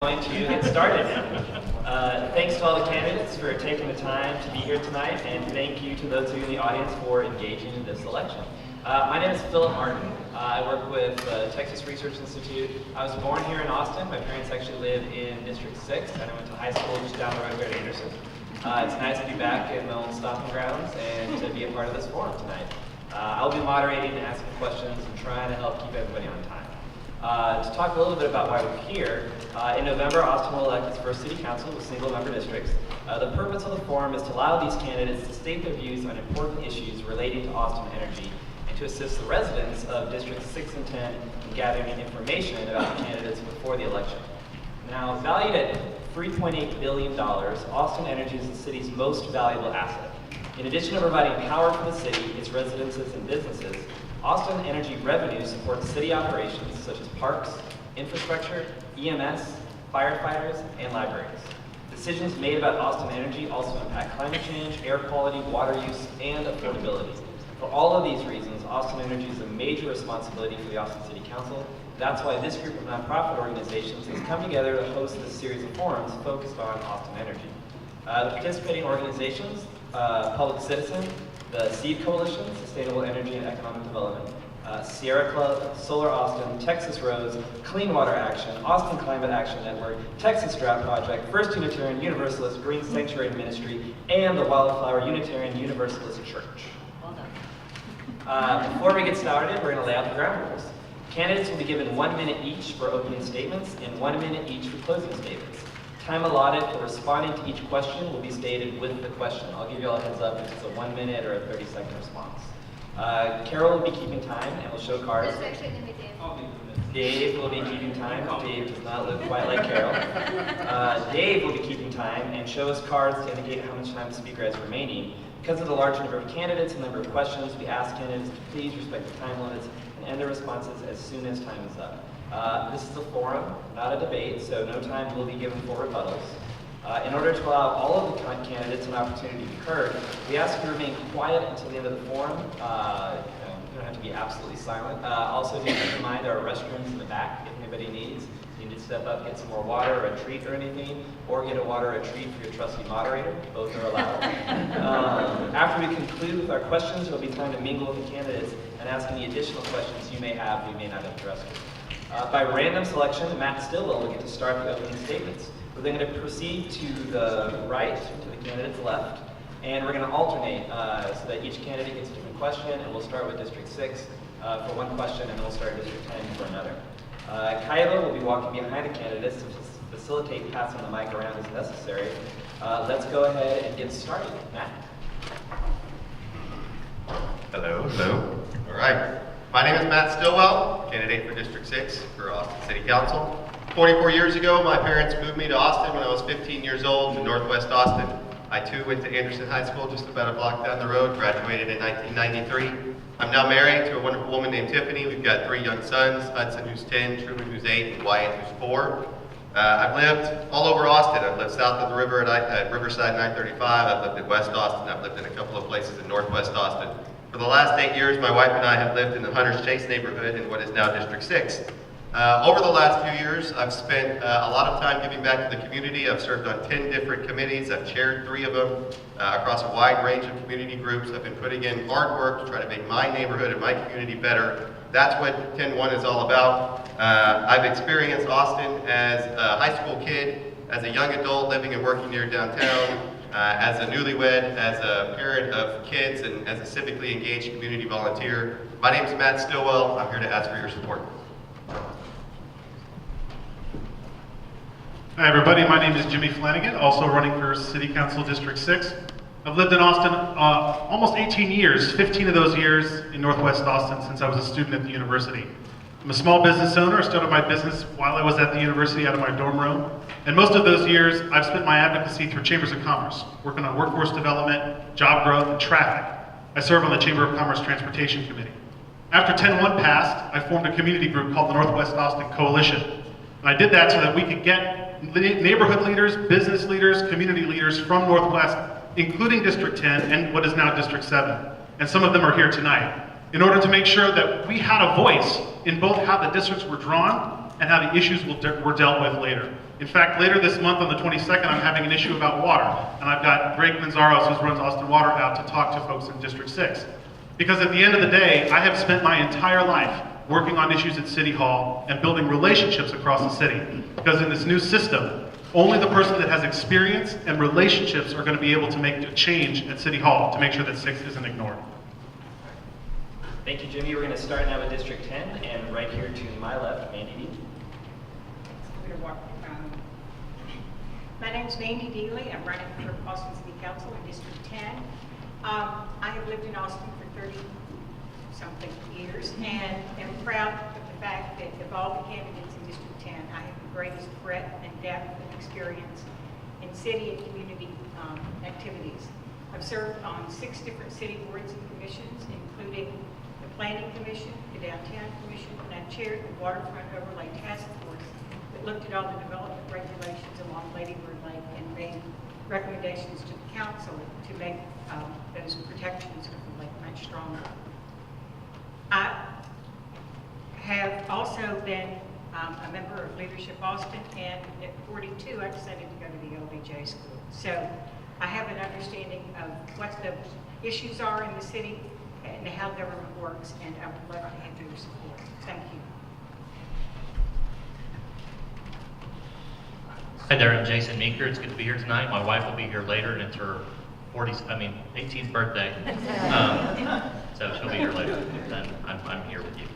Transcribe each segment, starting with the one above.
Going to get started. Thanks to all the candidates for taking the time to be here tonight, and thank you to those of you in the audience for engaging in this election. My name is Philip Martin. I work with the Texas Research Institute. I was born here in Austin. My parents actually live in District 6, and I went to high school just down the road here at Anderson. It's nice to be back in the old stomping grounds and to be a part of this forum tonight. I'll be moderating and asking questions and trying to help keep everybody on time. To talk a little bit about why we're here, in November, Austin will elect its first city council with single-member districts. The purpose of the forum is to allow these candidates to state their views on important issues relating to Austin energy and to assist the residents of Districts 6 and 10 in gathering information about the candidates before the election. Now, valued at $3.8 billion, Austin Energy is the city's most valuable asset. In addition to providing power for the city, its residences, and businesses, Austin Energy revenue supports city operations such as parks, infrastructure, EMS, firefighters, and libraries. Decisions made about Austin Energy also impact climate change, air quality, water use, and affordability. For all of these reasons, Austin Energy is a major responsibility for the Austin City Council. That's why this group of nonprofit organizations has come together to host this series of forums focused on Austin Energy. The participating organizations, Public Citizen, the Seed Coalition, Sustainable Energy and Economic Development, Sierra Club, Solar Austin, Texas Rose, Clean Water Action, Austin Climate Action Network, Texas Drought Project, First Unitarian Universalist Green Sanctuary Ministry, and the Wildflower Unitarian Universalist Church. Well done. Before we get started, we're going to lay out the ground rules. Candidates will be given 1 minute each for opening statements and 1 minute each for closing statements. Time allotted for responding to each question will be stated with the question. I'll give you all a heads up if it's a 1 minute or a 30-second response. Carol will be keeping time and will show cards. This actually going to be Dave. Dave will be keeping time. Dave does not look quite like Carol. Dave will be keeping time and show us cards to indicate how much time the speaker has remaining. Because of the large number of candidates and number of questions, we ask candidates to please respect the time limits and end their responses as soon as time is up. This is a forum, not a debate, so no time will be given for rebuttals. In order to allow all of the candidates an opportunity to be heard, we ask you to remain quiet until the end of the forum. You don't have to be absolutely silent. Also, do keep in mind there are restrooms in the back if anybody needs. You need to step up, get some more water or a treat or anything, or get a water or a treat for your trusty moderator. Both are allowed. After we conclude with our questions, there will be time to mingle with the candidates and ask any additional questions you may have we may not have addressed. By random selection, Matt Stillwell will get to start the opening statements. We're then going to proceed to the right, to the candidate's left, and we're going to alternate so that each candidate gets a different question, and we'll start with District 6 for one question, and then we'll start District 10 for another. Kyla will be walking behind the candidates to facilitate passing the mic around as necessary. Let's go ahead and get started. Matt? Hello. All right. My name is Matt Stillwell, candidate for District 6 for Austin City Council. 24 years ago, my parents moved me to Austin when I was 15 years old in Northwest Austin. I too went to Anderson High School just about a block down the road, graduated in 1993. I'm now married to a wonderful woman named Tiffany. We've got 3 young sons, Hudson who's 10, Truman who's 8, and Wyatt who's 4. I've lived all over Austin. I've lived south of the river at Riverside 935. I've lived in West Austin. I've lived in a couple of places in Northwest Austin. For the last 8 years, my wife and I have lived in the Hunters Chase neighborhood in what is now District 6. Over the last few years, I've spent a lot of time giving back to the community. I've served on 10 different committees. I've chaired 3 of them across a wide range of community groups. I've been putting in hard work to try to make my neighborhood and my community better. That's what 10-1 is all about. I've experienced Austin as a high school kid, as a young adult living and working near downtown, as a newlywed, as a parent of kids, and as a civically engaged community volunteer. My name is Matt Stillwell. I'm here to ask for your support. Hi everybody, my name is Jimmy Flanagan, also running for City Council District 6. I've lived in Austin almost 18 years, 15 of those years in Northwest Austin since I was a student at the university. I'm a small business owner. I started my business while I was at the university out of my dorm room. And most of those years, I've spent my advocacy through chambers of commerce, working on workforce development, job growth, and traffic. I serve on the Chamber of Commerce Transportation Committee. After 10-1 passed, I formed a community group called the Northwest Austin Coalition. And I did that so that we could get neighborhood leaders, business leaders, community leaders from Northwest, including District 10 and what is now District 7. And some of them are here tonight, in order to make sure that we had a voice in both how the districts were drawn and how the issues were dealt with later. In fact, later this month on the 22nd, I'm having an issue about water, and I've got Greg Manzaros, who runs Austin Water, out to talk to folks in District 6. Because at the end of the day, I have spent my entire life working on issues at City Hall and building relationships across the city. Because in this new system, only the person that has experience and relationships are going to be able to make a change at City Hall to make sure that 6 isn't ignored. Thank you, Jimmy. We're going to start now with District 10, and right here to my left, Mandy D. My name is Mandy Dealey. I'm running for Austin City Council in District 10. I have lived in Austin for 30-something years and am proud of the fact that of all the candidates in District 10, I have the greatest breadth and depth of experience in city and community activities. I've served on 6 different city boards and commissions, including the Planning Commission, the Downtown Commission, and I chaired the Waterfront Overlay Task Force that looked at all the development regulations along Lady Bird Lake and made recommendations to the council to make those protections of the lake much stronger. I have also been a member of Leadership Austin, and at 42 I decided to go to the LBJ school. So I have an understanding of what the issues are in the city and how government works, and I would love to have your support. Thank you. Hi there, I'm Jason Meeker. It's good to be here tonight. My wife will be here later, and it's her 18th birthday. So she'll be here later, and I'm here with you.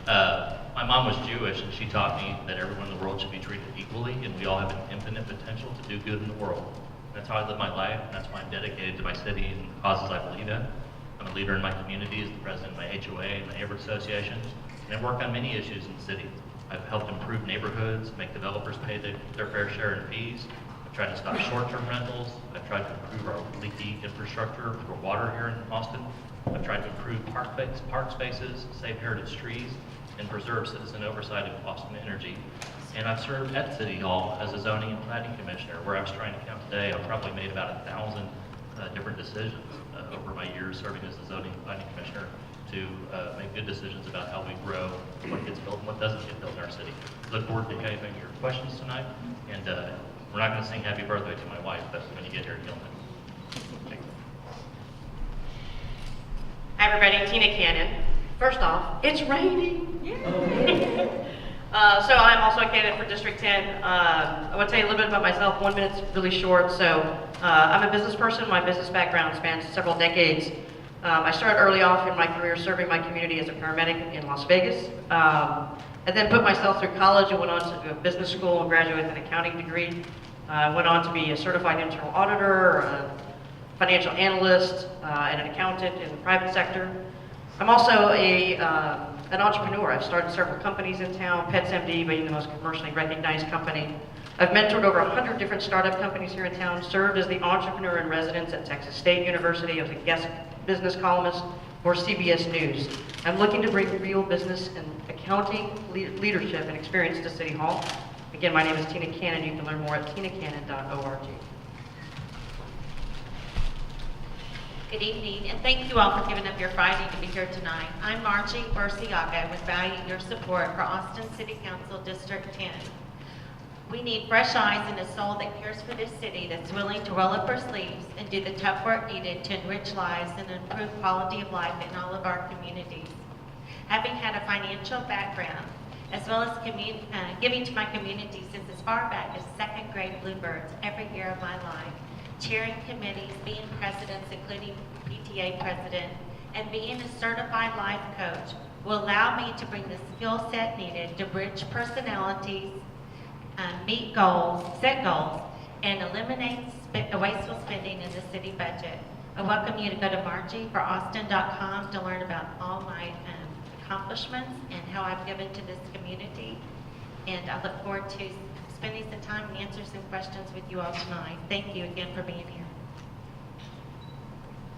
My mom was Jewish, and she taught me that everyone in the world should be treated equally, and we all have an infinite potential to do good in the world. That's how I live my life, and that's why I'm dedicated to my city and the causes I believe in. I'm a leader in my community as the president of my HOA and my neighborhood associations, and I work on many issues in the city. I've helped improve neighborhoods, make developers pay their fair share in fees. I've tried to stop short-term rentals. I've tried to improve our leaky infrastructure for water here in Austin. I've tried to improve park spaces, save heritage trees, and preserve citizen oversight of Austin Energy. And I've served at City Hall as a zoning and planning commissioner, where I was trying to count today. I've probably made about 1,000 different decisions over my years serving as a zoning and planning commissioner to make good decisions about how we grow, what gets built and what doesn't get built in our city. Look forward to having your questions tonight, and we're not going to sing happy birthday to my wife, but when you get here, you'll know. Hi everybody, Tina Cannon. First off, it's raining. So I'm also a candidate for District 10. I want to tell you a little bit about myself. 1 minute's really short. So I'm a business person. My business background spans several decades. I started early off in my career serving my community as a paramedic in Las Vegas. I then put myself through college and went on to business school and graduated with an accounting degree. I went on to be a certified internal auditor, a financial analyst, and an accountant in the private sector. I'm also an entrepreneur. I've started several companies in town, PetsMD being the most commercially recognized company. I've mentored over 100 different startup companies here in town, served as the entrepreneur in residence at Texas State University. I was a guest business columnist for CBS News. I'm looking to bring real business and accounting leadership and experience to City Hall. Again, my name is Tina Cannon. You can learn more at tinacannon.org. Good evening, and thank you all for giving up your Friday to be here tonight. I'm Margie Burciaga and would value your support for Austin City Council District 10. We need fresh eyes and a soul that cares for this city, that's willing to roll up her sleeves and do the tough work needed to enrich lives and improve quality of life in all of our communities. Having had a financial background, as well as giving to my community since as far back as second grade Bluebirds every year of my life, chairing committees, being presidents, including PTA president, and being a certified life coach will allow me to bring the skill set needed to bridge personalities, meet goals, set goals, and eliminate wasteful spending in the city budget. I welcome you to go to margieforaustin.com to learn about all my accomplishments and how I've given to this community. And I look forward to spending some time and answer some questions with you all tonight. Thank you again for being here.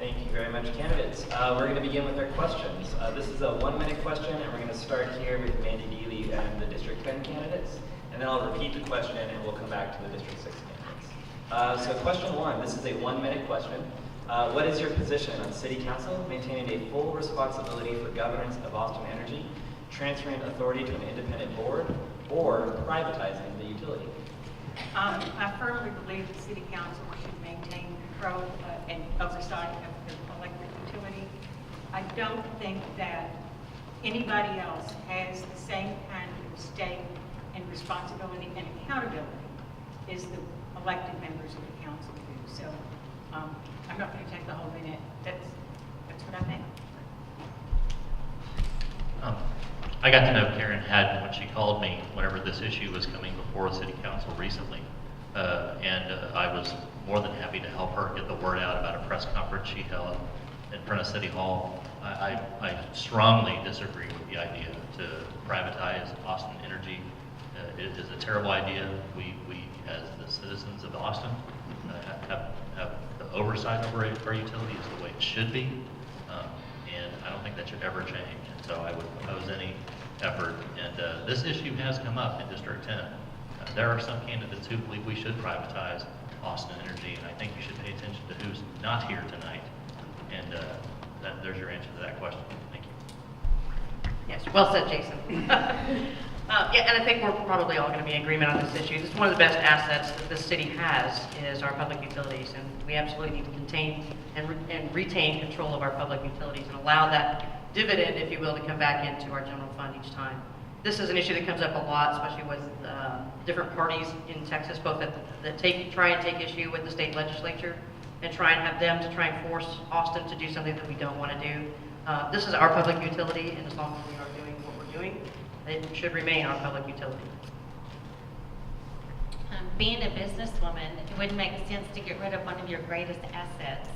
Thank you very much, candidates. We're going to begin with our questions. This is a 1-minute question, and we're going to start here with Mandy Dealey and the District 10 candidates, and then I'll repeat the question, and we'll come back to the District 6 candidates. So question 1, this is a 1-minute question. What is your position on City Council maintaining a full responsibility for governance of Austin Energy, transferring authority to an independent board, or privatizing the utility? I firmly believe the city council should maintain control and oversight of the electric utility. I don't think that anybody else has the same kind of stake and responsibility and accountability as the elected members of the council do. So I'm not going to take the whole minute. That's what I think. I got to know Karen Haddon when she called me whenever this issue was coming before the city council recently. I was more than happy to help her get the word out about a press conference she held in front of City Hall. I strongly disagree with the idea to privatize Austin Energy. It is a terrible idea. We as the citizens of Austin, have the oversight over our utilities the way it should be. And I don't think that should ever change. And so I would oppose any effort. And this issue has come up in District 10. There are some candidates who believe we should privatize Austin Energy, and I think you should pay attention to who's not here tonight. And there's your answer to that question. Thank you. Yes, well said, Jason. Yeah, and I think we're probably all going to be in agreement on this issue. This is one of the best assets that this city has is our public utilities, and we absolutely need to contain and retain control of our public utilities and allow that dividend, if you will, to come back into our general fund each time. This is an issue that comes up a lot, especially with different parties in Texas, both that try and take issue with the state legislature and try and have them to try and force Austin to do something that we don't want to do. This is our public utility, and as long as we are doing what we're doing, it should remain our public utility. Being a businesswoman, it wouldn't make sense to get rid of one of your greatest assets.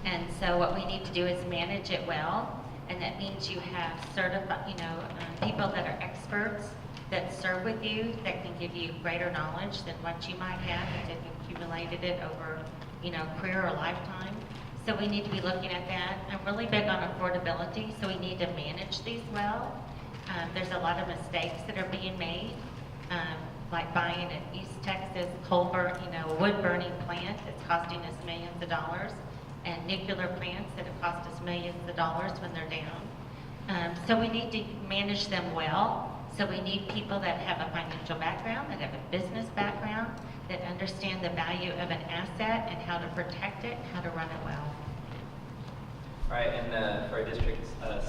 And so what we need to do is manage it well. And that means you have certified, people that are experts that serve with you, that can give you greater knowledge than what you might have if you've accumulated it over, career or lifetime. So we need to be looking at that. I'm really big on affordability, so we need to manage these well. There's a lot of mistakes that are being made, like buying an East Texas coal burn, a wood burning plant that's costing us millions of dollars, and nuclear plants that have cost us millions of dollars when they're down. So we need to manage them well. So we need people that have a financial background, that have a business background, that understand the value of an asset and how to protect it, how to run it well. All right, and for our District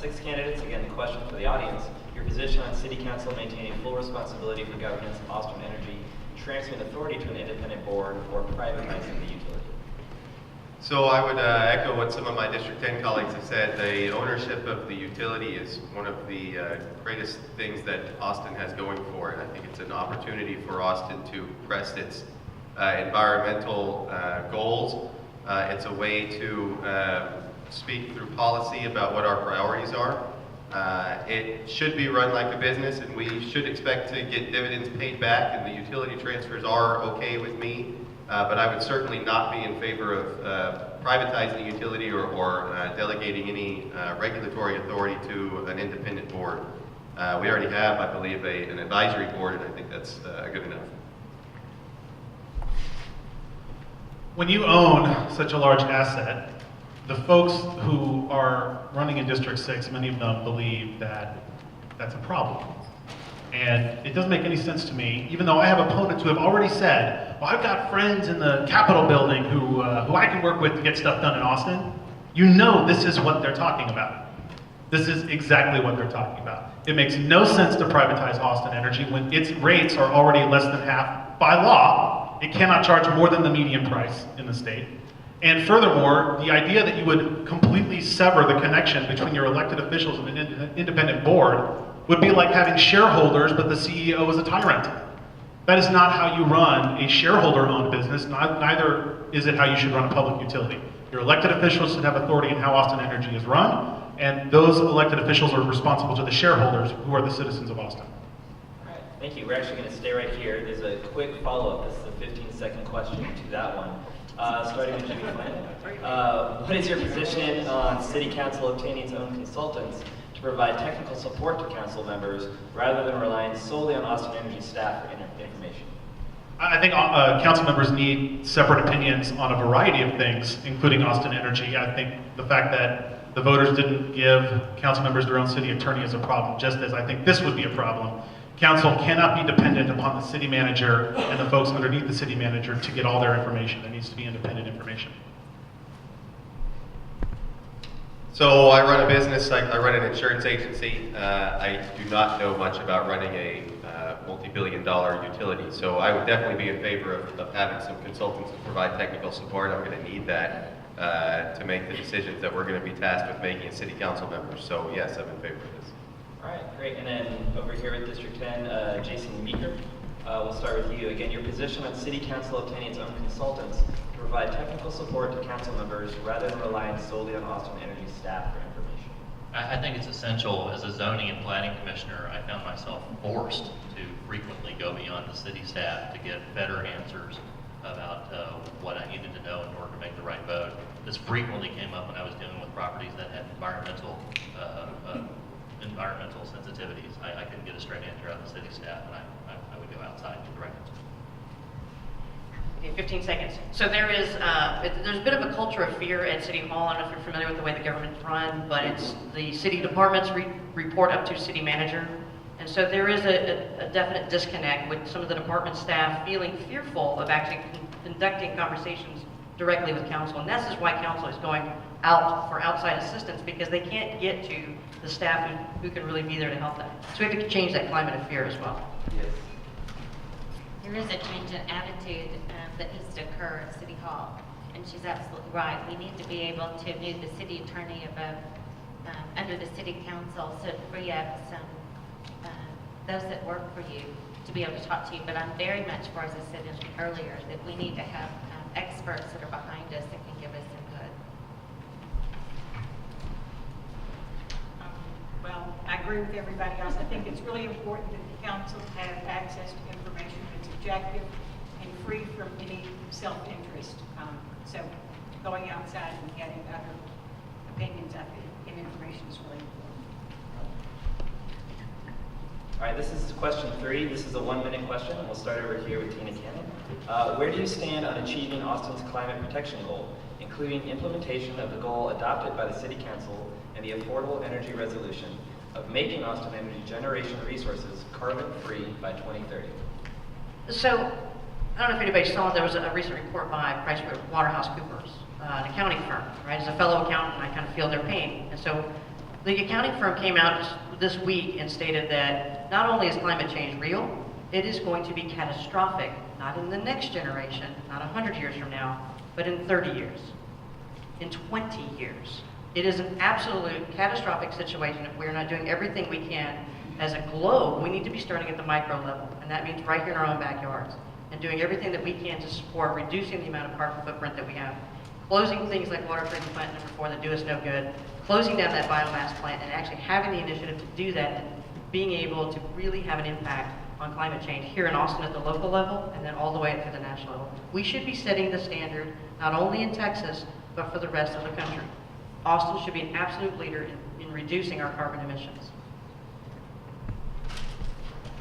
6 candidates, again, the question for the audience, your position on City Council maintaining full responsibility for governance of Austin Energy, transferring authority to an independent board, or privatizing the utility. So I would echo what some of my District 10 colleagues have said. The ownership of the utility is one of the greatest things that Austin has going for it. I think it's an opportunity for Austin to press its environmental goals. It's a way to speak through policy about what our priorities are. It should be run like a business, and we should expect to get dividends paid back, and the utility transfers are okay with me. But I would certainly not be in favor of privatizing the utility or delegating any regulatory authority to an independent board. We already have, I believe, an advisory board, and I think that's good enough. When you own such a large asset, the folks who are running in District 6, many of them believe that that's a problem. And it doesn't make any sense to me, even though I have opponents who have already said, well, I've got friends in the Capitol building who I can work with to get stuff done in Austin. You know this is what they're talking about. This is exactly what they're talking about. It makes no sense to privatize Austin Energy when its rates are already less than half. By law, it cannot charge more than the median price in the state. And furthermore, the idea that you would completely sever the connection between your elected officials and an independent board would be like having shareholders, but the CEO is a tyrant. That is not how you run a shareholder-owned business. Neither is it how you should run a public utility. Your elected officials should have authority in how Austin Energy is run, and those elected officials are responsible to the shareholders, who are the citizens of Austin. All right, thank you. We're actually going to stay right here. There's a quick follow-up. This is a 15-second question to that one. Starting with Jimmy Flynn. What is your position on City Council obtaining its own consultants to provide technical support to council members rather than relying solely on Austin Energy staff for information? I think council members need separate opinions on a variety of things, including Austin Energy. I think the fact that the voters didn't give council members their own city attorney is a problem, just as I think this would be a problem Council cannot be dependent upon the city manager and the folks underneath the city manager to get all their information. There needs to be independent information. So I run a business, I run an insurance agency. I do not know much about running a multi-billion-dollar utility, so I would definitely be in favor of having some consultants to provide technical support. I'm going to need that to make the decisions that we're going to be tasked with making as city council members. So yes, I'm in favor of this. All right, great. And then over here with District 10, Jason Meeker. We'll start with you. Again, your position on City Council obtaining its own consultants to provide technical support to council members rather than relying solely on Austin Energy staff for information. I think it's essential. As a zoning and planning commissioner, I found myself forced to frequently go beyond the city staff to get better answers about what I needed to know in order to make the right vote. This frequently came up when I was dealing with properties that had environmental sensitivities. I couldn't get a straight answer out of the city staff, and I would go outside to the right answer. Okay, 15 seconds. So there's a bit of a culture of fear at City Hall. I don't know if you're familiar with the way the government's run, but it's the city departments report up to city manager. And so there is a definite disconnect with some of the department staff feeling fearful of actually conducting conversations directly with council. And this is why council is going out for outside assistance, because they can't get to the staff who can really be there to help them. So we have to change that climate of fear as well. Yes. There is a change in attitude that needs to occur at City Hall, and she's absolutely right. We need to be able to move the city attorney above, under the city council, so to free up some, those that work for you to be able to talk to you. But I'm very much for, as I said earlier, that we need to have experts that are behind us that can give us input. Well, I agree with everybody else. I think it's really important that the council have access to information that's objective and free from any self-interest. So going outside and getting other opinions of it and information is really important. All right, this is question 3. This is a 1-minute question, and we'll start over here with Tina Cannon. Where do you stand on achieving Austin's climate protection goal, including implementation of the goal adopted by the City Council and the Affordable Energy Resolution of making Austin energy generation resources carbon-free by 2030? So, I don't know if anybody saw, there was a recent report by PricewaterhouseCoopers, an accounting firm, right? As a fellow accountant, I kind of feel their pain. And so, the accounting firm came out this week and stated that not only is climate change real, it is going to be catastrophic, not in the next generation, not 100 years from now, but in 30 years, in 20 years. It is an absolute catastrophic situation if we're not doing everything we can as a globe. We need to be starting at the micro level, and that means right here in our own backyards, and doing everything that we can to support reducing the amount of carbon footprint that we have, closing things like water treatment plant number 4 that do us no good, closing down that biomass plant, and actually having the initiative to do that, and being able to really have an impact on climate change here in Austin at the local level, and then all the way up to the national level. We should be setting the standard, not only in Texas, but for the rest of the country. Austin should be an absolute leader in reducing our carbon emissions.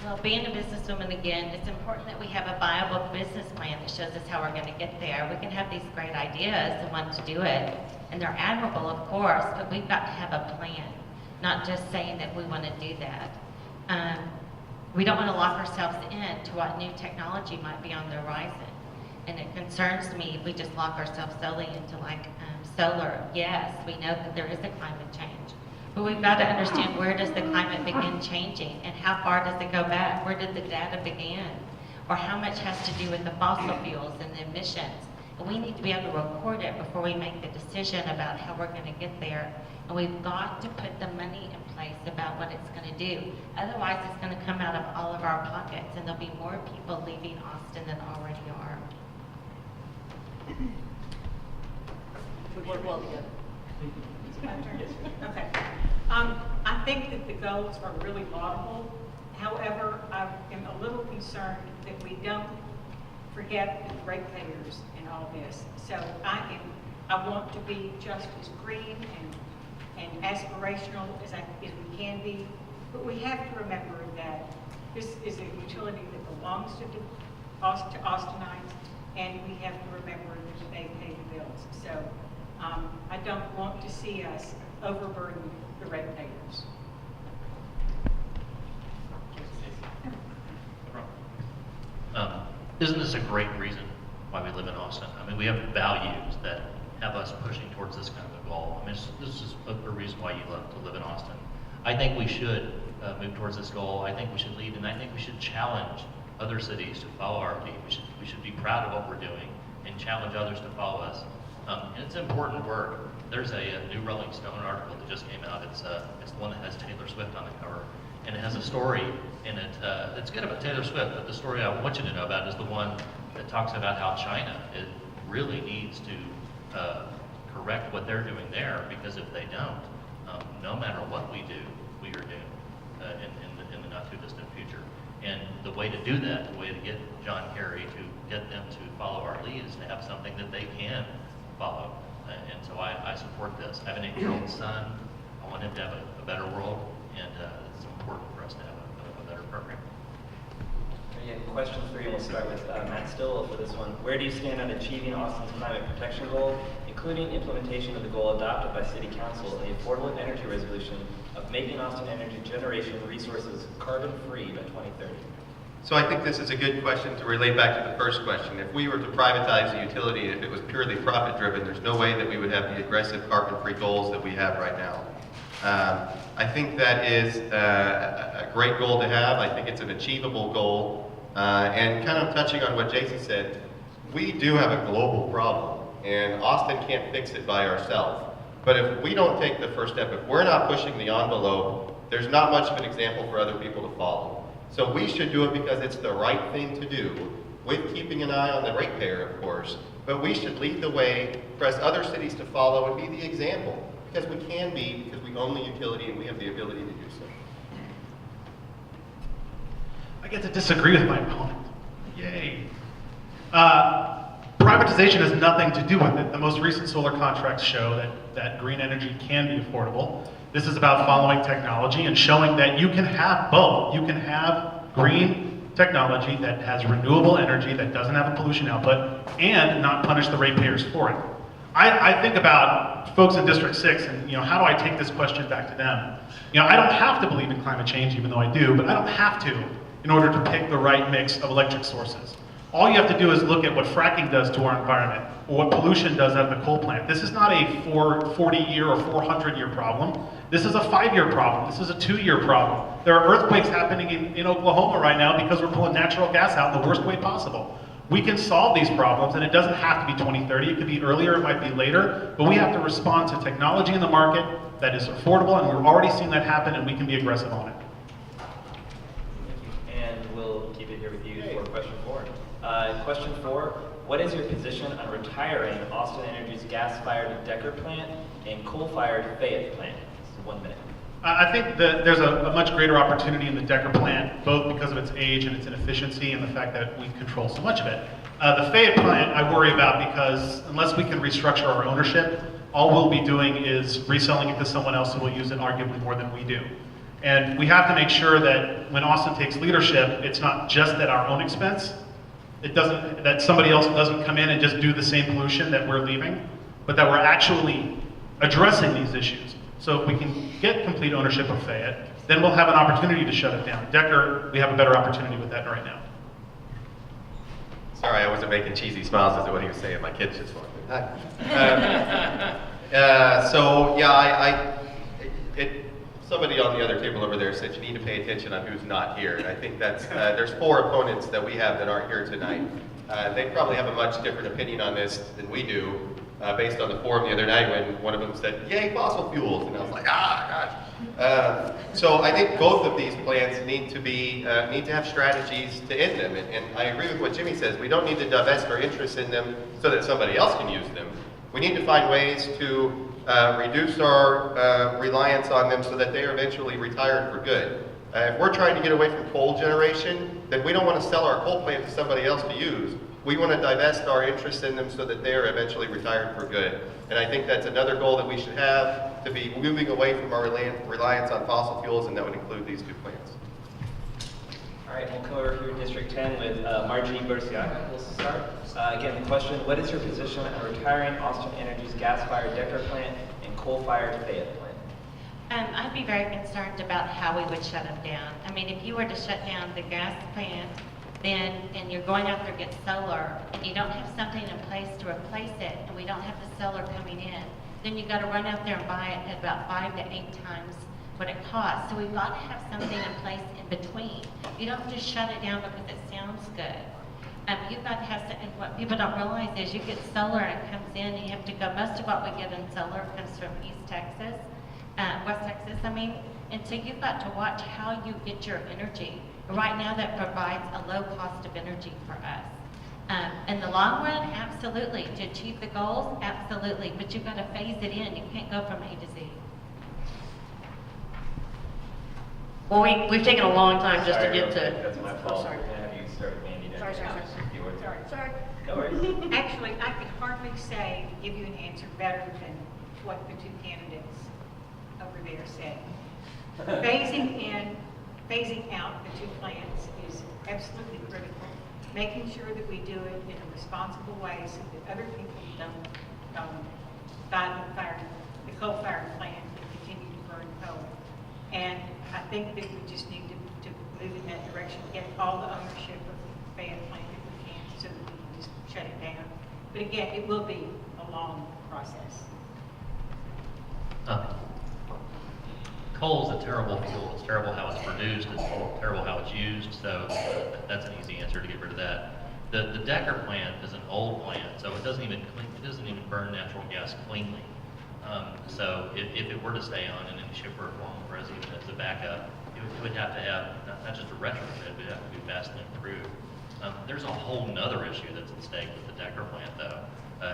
Well, being a businesswoman again, it's important that we have a viable business plan that shows us how we're going to get there. We can have these great ideas and want to do it, and they're admirable, of course, but we've got to have a plan, not just saying that we want to do that. We don't want to lock ourselves in to what new technology might be on the horizon. And it concerns me if we just lock ourselves solely into like solar. Yes, we know that there is a climate change, but we've got to understand, where does the climate begin changing and how far does it go back? Where did the data begin? Or how much has to do with the fossil fuels and the emissions? And we need to be able to record it before we make the decision about how we're going to get there. And we've got to put the money in place about what it's going to do. Otherwise, it's going to come out of all of our pockets, and there'll be more people leaving Austin than already are. We work well together. Okay. I think that the goals are really laudable. However, I am a little concerned that we don't forget the ratepayers in all this. So I want to be just as green and aspirational as we can be, but we have to remember that this is a utility that belongs to Austinites, and we have to remember that they pay the bills. So I don't want to see us overburden the ratepayers. isn't this a great reason why we live in Austin? I mean, we have values that have us pushing towards this kind of a goal. I mean, this is a reason why you love to live in Austin. I think we should move towards this goal. I think we should lead, and I think we should challenge other cities to follow our lead. We should be proud of what we're doing and challenge others to follow us. And it's important work. There's a new Rolling Stone article that just came out. It's the one that has Taylor Swift on the cover, and it has a story in it. It's good about Taylor Swift, but the story I want you to know about is the one that talks about how China really needs to correct what they're doing there, because if they don't, no matter what we do, we are doomed in the not too distant future. And the way to do that, the way to get John Kerry to get them to follow our lead, is to have something that they can follow. And so I support this. I have an 8-year-old son. I want him to have a better world, and it's important for us to have a better program. Again, question 3, we'll start with Matt Stillwell for this one. Where do you stand on achieving Austin's climate protection goal, including implementation of the goal adopted by City Council in the Affordable Energy Resolution of making Austin energy generation resources carbon-free by 2030? So I think this is a good question to relate back to the first question. If we were to privatize the utility, if it was purely profit-driven, there's no way that we would have the aggressive carbon-free goals that we have right now. I think that is a great goal to have. I think it's an achievable goal. And kind of touching on what Jason said, we do have a global problem, and Austin can't fix it by ourselves. But if we don't take the first step, if we're not pushing the envelope, there's not much of an example for other people to follow. So we should do it because it's the right thing to do, with keeping an eye on the ratepayer, of course. But we should lead the way, press other cities to follow, and be the example. Because we can be, because we own the utility and we have the ability to do so. I get to disagree with my opponent. Yay. Privatization has nothing to do with it. The most recent solar contracts show that green energy can be affordable. This is about following technology and showing that you can have both. You can have green technology that has renewable energy, that doesn't have a pollution output, and not punish the ratepayers for it. I think about folks in District 6 and, how do I take this question back to them? I don't have to believe in climate change, even though I do, but I don't have to in order to pick the right mix of electric sources. All you have to do is look at what fracking does to our environment, or what pollution does out of the coal plant. This is not a 40-year or 400-year problem. This is a 5-year problem. This is a 2-year problem. There are earthquakes happening in Oklahoma right now because we're pulling natural gas out in the worst way possible. We can solve these problems, and it doesn't have to be 2030. It could be earlier, it might be later, but we have to respond to technology in the market that is affordable, and we're already seeing that happen, and we can be aggressive on it. And we'll keep it here with you for question 4. Question 4, what is your position on retiring Austin Energy's gas-fired Decker plant and coal-fired Fayette plant? This is 1 minute. I think that there's a much greater opportunity in the Decker plant, both because of its age and its inefficiency and the fact that we control so much of it. The Fayette plant I worry about because unless we can restructure our ownership, all we'll be doing is reselling it to someone else who will use it arguably more than we do. And we have to make sure that when Austin takes leadership, it's not just at our own expense. That somebody else doesn't come in and just do the same pollution that we're leaving, but that we're actually addressing these issues. So if we can get complete ownership of Fayette, then we'll have an opportunity to shut it down. Decker, we have a better opportunity with that right now. Sorry, I wasn't making cheesy smiles as to what he was saying. My kids just wanted to. Somebody on the other table over there said you need to pay attention on who's not here. And I think that's, there's 4 opponents that we have that aren't here tonight. They probably have a much different opinion on this than we do, based on the forum the other night when one of them said, yay, fossil fuels. And I was like, gosh. So I think both of these plants need to have strategies to end them. And I agree with what Jimmy says. We don't need to divest our interest in them so that somebody else can use them. We need to find ways to reduce our reliance on them so that they are eventually retired for good. If we're trying to get away from coal generation, then we don't want to sell our coal plant to somebody else to use. We want to divest our interest in them so that they are eventually retired for good. And I think that's another goal that we should have, to be moving away from our reliance on fossil fuels, and that would include these 2 plants. All right, we'll come over here to District 10 with Margie Burciaga. We'll start. Again, the question, what is your position on retiring Austin Energy's gas-fired Decker plant and coal-fired Fayette plant? I'd be very concerned about how we would shut them down. I mean, if you were to shut down the gas plant then, and you're going out there to get solar, and you don't have something in place to replace it, and we don't have the solar coming in, then you gotta run out there and buy it at about 5 to 8 times what it costs. So we've got to have something in place in between. You don't just shut it down because it sounds good. You've got to have, and what people don't realize is you get solar and it comes in, and you have to go, most of what we get in solar comes from East Texas, West Texas, I mean, and so you've got to watch how you get your energy. Right now that provides a low cost of energy for us. In the long run, absolutely. To achieve the goals, absolutely. But you've got to phase it in. You can't go from A to Z. Well, we've taken a long time just to Sorry, get to. That's my fault. sorry. We're gonna have you start with Mandy next. Sorry. Yours. Sorry. No worries. Actually, I could hardly say, give you an answer better than what the two candidates over there said. Phasing out the two plants is absolutely critical. Making sure that we do it in a responsible way so that other people don't buy the coal-fired plant and continue to burn coal. And I think that we just need to move in that direction, get all the ownership of the Fayette plant if we can, so that we can just shut it down. But again, it will be a long process. Coal is a terrible fuel. It's terrible how it's produced. It's terrible how it's used. So that's an easy answer to get rid of that. The Decker plant is an old plant, so it doesn't even burn natural gas cleanly. So if it were to stay on in any shipper form, or as even as a backup, it would have to have not just a retrofit, it would have to be vastly improved. There's a whole nother issue that's at stake with the Decker plant, though.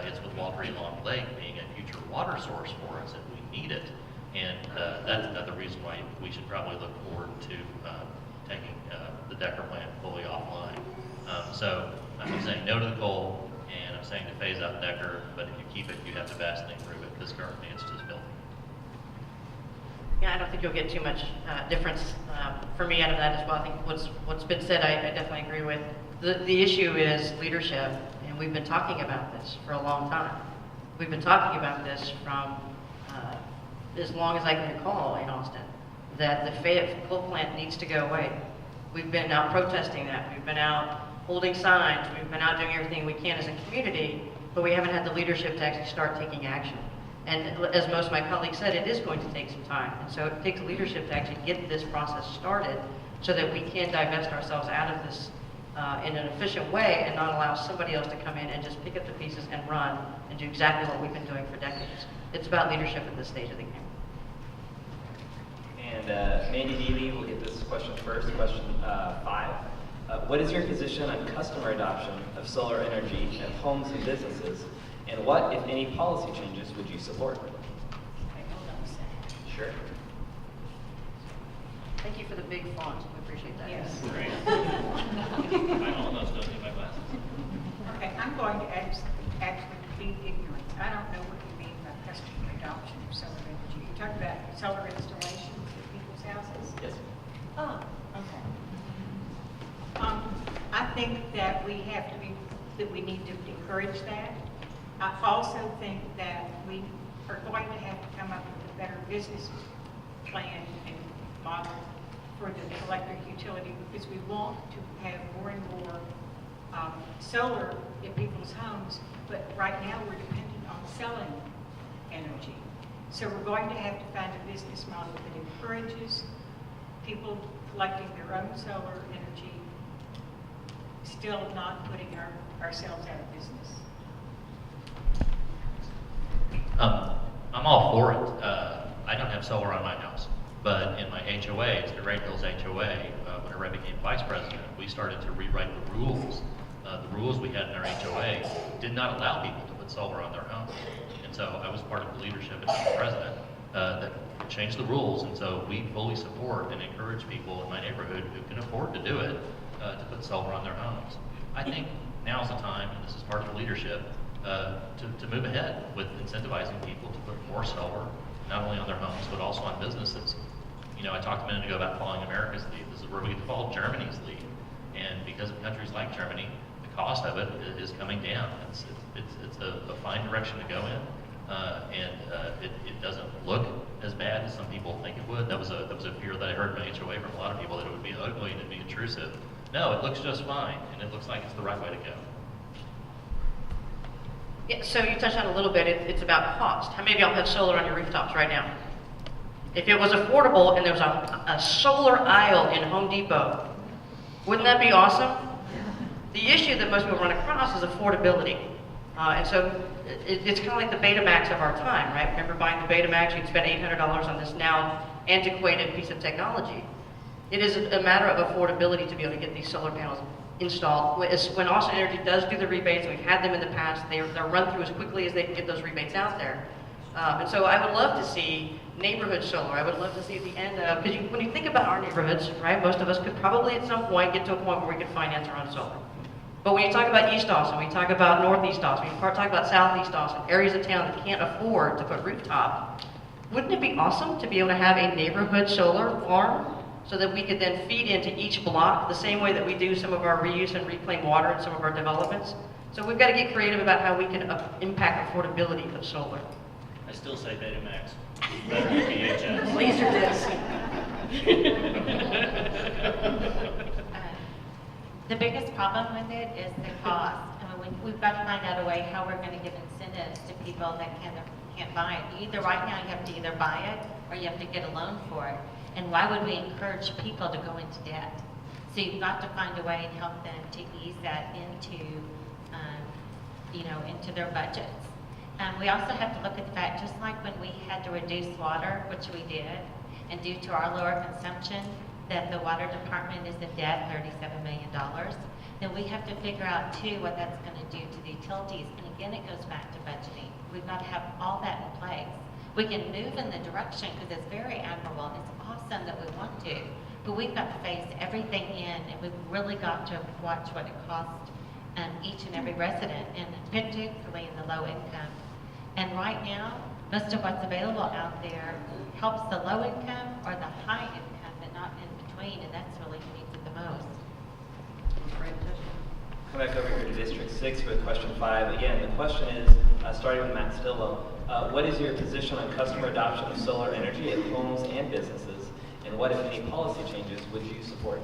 It's with Walter E. Long Lake being a future water source for us if we need it. And that's another reason why we should probably look forward to taking the Decker plant fully offline. So I'm saying no to the coal, and I'm saying to phase out Decker, but if you keep it, you have to vastly improve it, because currently it's just filthy. Yeah, I don't think you'll get too much difference for me out of that as well. I think what's been said, I definitely agree with. The issue is leadership, and we've been talking about this for a long time. We've been talking about this from as long as I can recall in Austin, that the Fayette coal plant needs to go away. We've been out protesting that. We've been out holding signs. We've been out doing everything we can as a community, but we haven't had the leadership to actually start taking action. And as most of my colleagues said, it is going to take some time. And so it takes leadership to actually get this process started so that we can divest ourselves out of this in an efficient way and not allow somebody else to come in and just pick up the pieces and run and do exactly what we've been doing for decades. It's about leadership at this stage of the game. And Mandy Deely will get this question first, question 5. What is your position on customer adoption of solar energy at homes and businesses? And what, if any, policy changes would you support? Okay, hold on a second. Sure. Thank you for the big font. We appreciate that. Yes. Great. I almost don't need my glasses. Okay, I'm going to actually be ignorant. I don't know what you mean by customer adoption of solar energy. You talked about solar installations at people's houses? Yes. Oh, okay. I think that we need to encourage that. I also think that we are going to have to come up with a better business plan and model for the electric utility, because we want to have more and more solar in people's homes, but right now we're dependent on selling energy. So we're going to have to find a business model that encourages people collecting their own solar energy, still not putting ourselves out of business. I'm all for it. I don't have solar on my house, but in my HOAs, the Red Hills HOA, when I became vice president, we started to rewrite the rules. The rules we had in our HOA did not allow people to put solar on their homes. And so I was part of the leadership as president that changed the rules. And so we fully support and encourage people in my neighborhood who can afford to do it to put solar on their homes. I think now's the time, and this is part of the leadership, to move ahead with incentivizing people to put more solar, not only on their homes, but also on businesses. You know, I talked a minute ago about following America's lead. This is where we get to follow Germany's lead. And because of countries like Germany, the cost of it is coming down. It's a fine direction to go in. It doesn't look as bad as some people think it would. That was a fear that I heard in my HOA from a lot of people, that it would be ugly and it'd be intrusive. No, it looks just fine, and it looks like it's the right way to go. Yeah, so you touched on it a little bit, it's about cost. How many of y'all have solar on your rooftops right now? If it was affordable and there was a solar aisle in Home Depot, wouldn't that be awesome? The issue that most people run across is affordability. And so it's kind of like the Betamax of our time, right? Remember buying the Betamax, you'd spend $800 on this now antiquated piece of technology. It is a matter of affordability to be able to get these solar panels installed. When Austin Energy does do the rebates, and we've had them in the past, they're run through as quickly as they can get those rebates out there. And so I would love to see neighborhood solar. I would love to see at the end of, because when you think about our neighborhoods, right, most of us could probably at some point get to a point where we could finance our own solar. But when you talk about East Austin, when you talk about Northeast Austin, when you talk about Southeast Austin, areas of town that can't afford to put rooftop, wouldn't it be awesome to be able to have a neighborhood solar farm so that we could then feed into each block the same way that we do some of our reuse and reclaim water in some of our developments? So we've got to get creative about how we can impact affordability of solar. I still say Betamax. Better than VHS. Laserdisc. The biggest problem with it is the cost. I mean, we've got to find out a way how we're going to give incentives to people that can't buy it. Either right now you have to either buy it or you have to get a loan for it. And why would we encourage people to go into debt? So you've got to find a way and help them to ease that into, into their budgets. We also have to look at the fact, just like when we had to reduce water, which we did, and due to our lower consumption, that the water department is in debt $37 million, then we have to figure out too what that's going to do to the utilities. And again, it goes back to budgeting. We've got to have all that in place. We can move in the direction because it's very admirable. It's awesome that we want to, but we've got to face everything in, and we've really got to watch what it costs each and every resident, and particularly in the low income. And right now, most of what's available out there helps the low income or the high income, but not in between, and that's really who needs it the most. Come back over here to District 6 for question 5. Again, the question is, starting with Matt Stillwell, what is your position on customer adoption of solar energy at homes and businesses? And what, if any, policy changes would you support?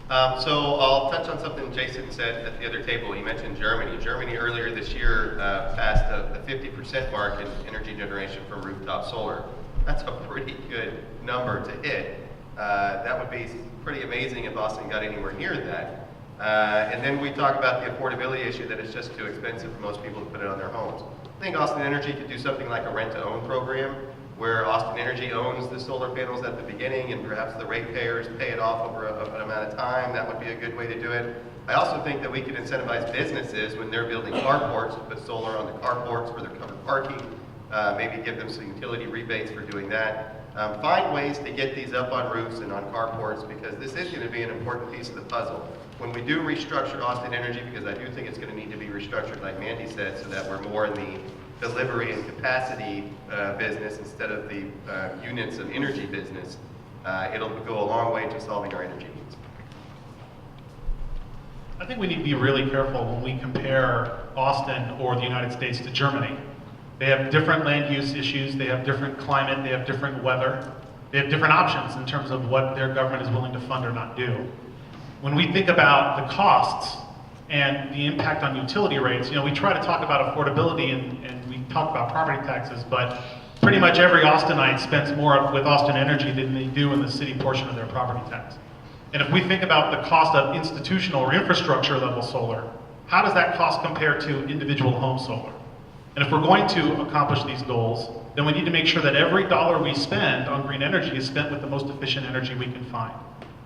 So I'll touch on something Jason said at the other table. He mentioned Germany. Germany earlier this year passed the 50% mark in energy generation from rooftop solar. That's a pretty good number to hit. That would be pretty amazing if Austin got anywhere near that. And then we talk about the affordability issue, that it's just too expensive for most people to put it on their homes. I think Austin Energy could do something like a rent-to-own program, where Austin Energy owns the solar panels at the beginning and perhaps the ratepayers pay it off over an amount of time. That would be a good way to do it. I also think that we could incentivize businesses when they're building carports to put solar on the carports for their covered parking, maybe give them some utility rebates for doing that. Find ways to get these up on roofs and on carports, because this is going to be an important piece of the puzzle. When we do restructure Austin Energy, because I do think it's going to need to be restructured like Mandy said, so that we're more in the delivery and capacity business instead of the units of energy business, it'll go a long way to solving our energy needs. I think we need to be really careful when we compare Austin or the United States to Germany. They have different land use issues, they have different climate, they have different weather, they have different options in terms of what their government is willing to fund or not do. When we think about the costs and the impact on utility rates, we try to talk about affordability and we talk about property taxes, but pretty much every Austinite spends more with Austin Energy than they do in the city portion of their property tax. And if we think about the cost of institutional or infrastructure level solar, how does that cost compare to individual home solar? And if we're going to accomplish these goals, then we need to make sure that every dollar we spend on green energy is spent with the most efficient energy we can find.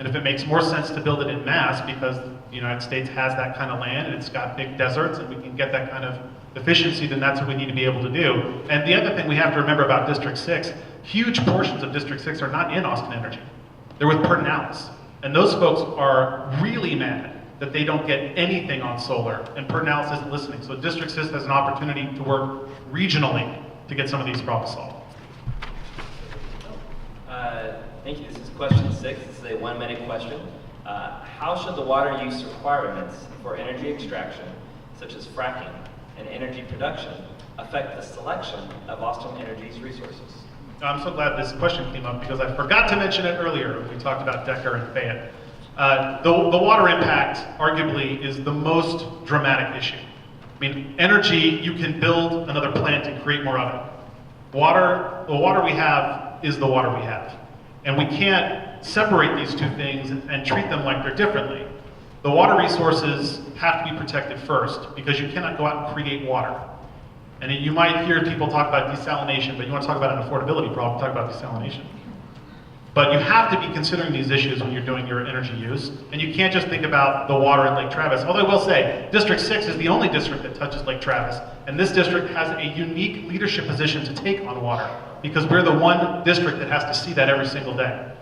And if it makes more sense to build it in mass because the United States has that kind of land and it's got big deserts and we can get that kind of efficiency, then that's what we need to be able to do. And the other thing we have to remember about District 6, huge portions of District 6 are not in Austin Energy. They're with Pertinalis. And those folks are really mad that they don't get anything on solar, and Pertinalis isn't listening. So District 6 has an opportunity to work regionally to get some of these problems solved. Thank you. This is question 6. This is a 1-minute question. How should the water use requirements for energy extraction, such as fracking and energy production, affect the selection of Austin Energy's resources? I'm so glad this question came up because I forgot to mention it earlier when we talked about Decker and Fayette. The water impact, arguably, is the most dramatic issue. I mean, energy, you can build another plant and create more of it. Water, the water we have is the water we have. And we can't separate these two things and treat them like they're differently. The water resources have to be protected first because you cannot go out and create water. And you might hear people talk about desalination, but you want to talk about an affordability problem, talk about desalination. But you have to be considering these issues when you're doing your energy use, and you can't just think about the water in Lake Travis. Although I will say, District 6 is the only district that touches Lake Travis, and this district has a unique leadership position to take on water, because we're the one district that has to see that every single day.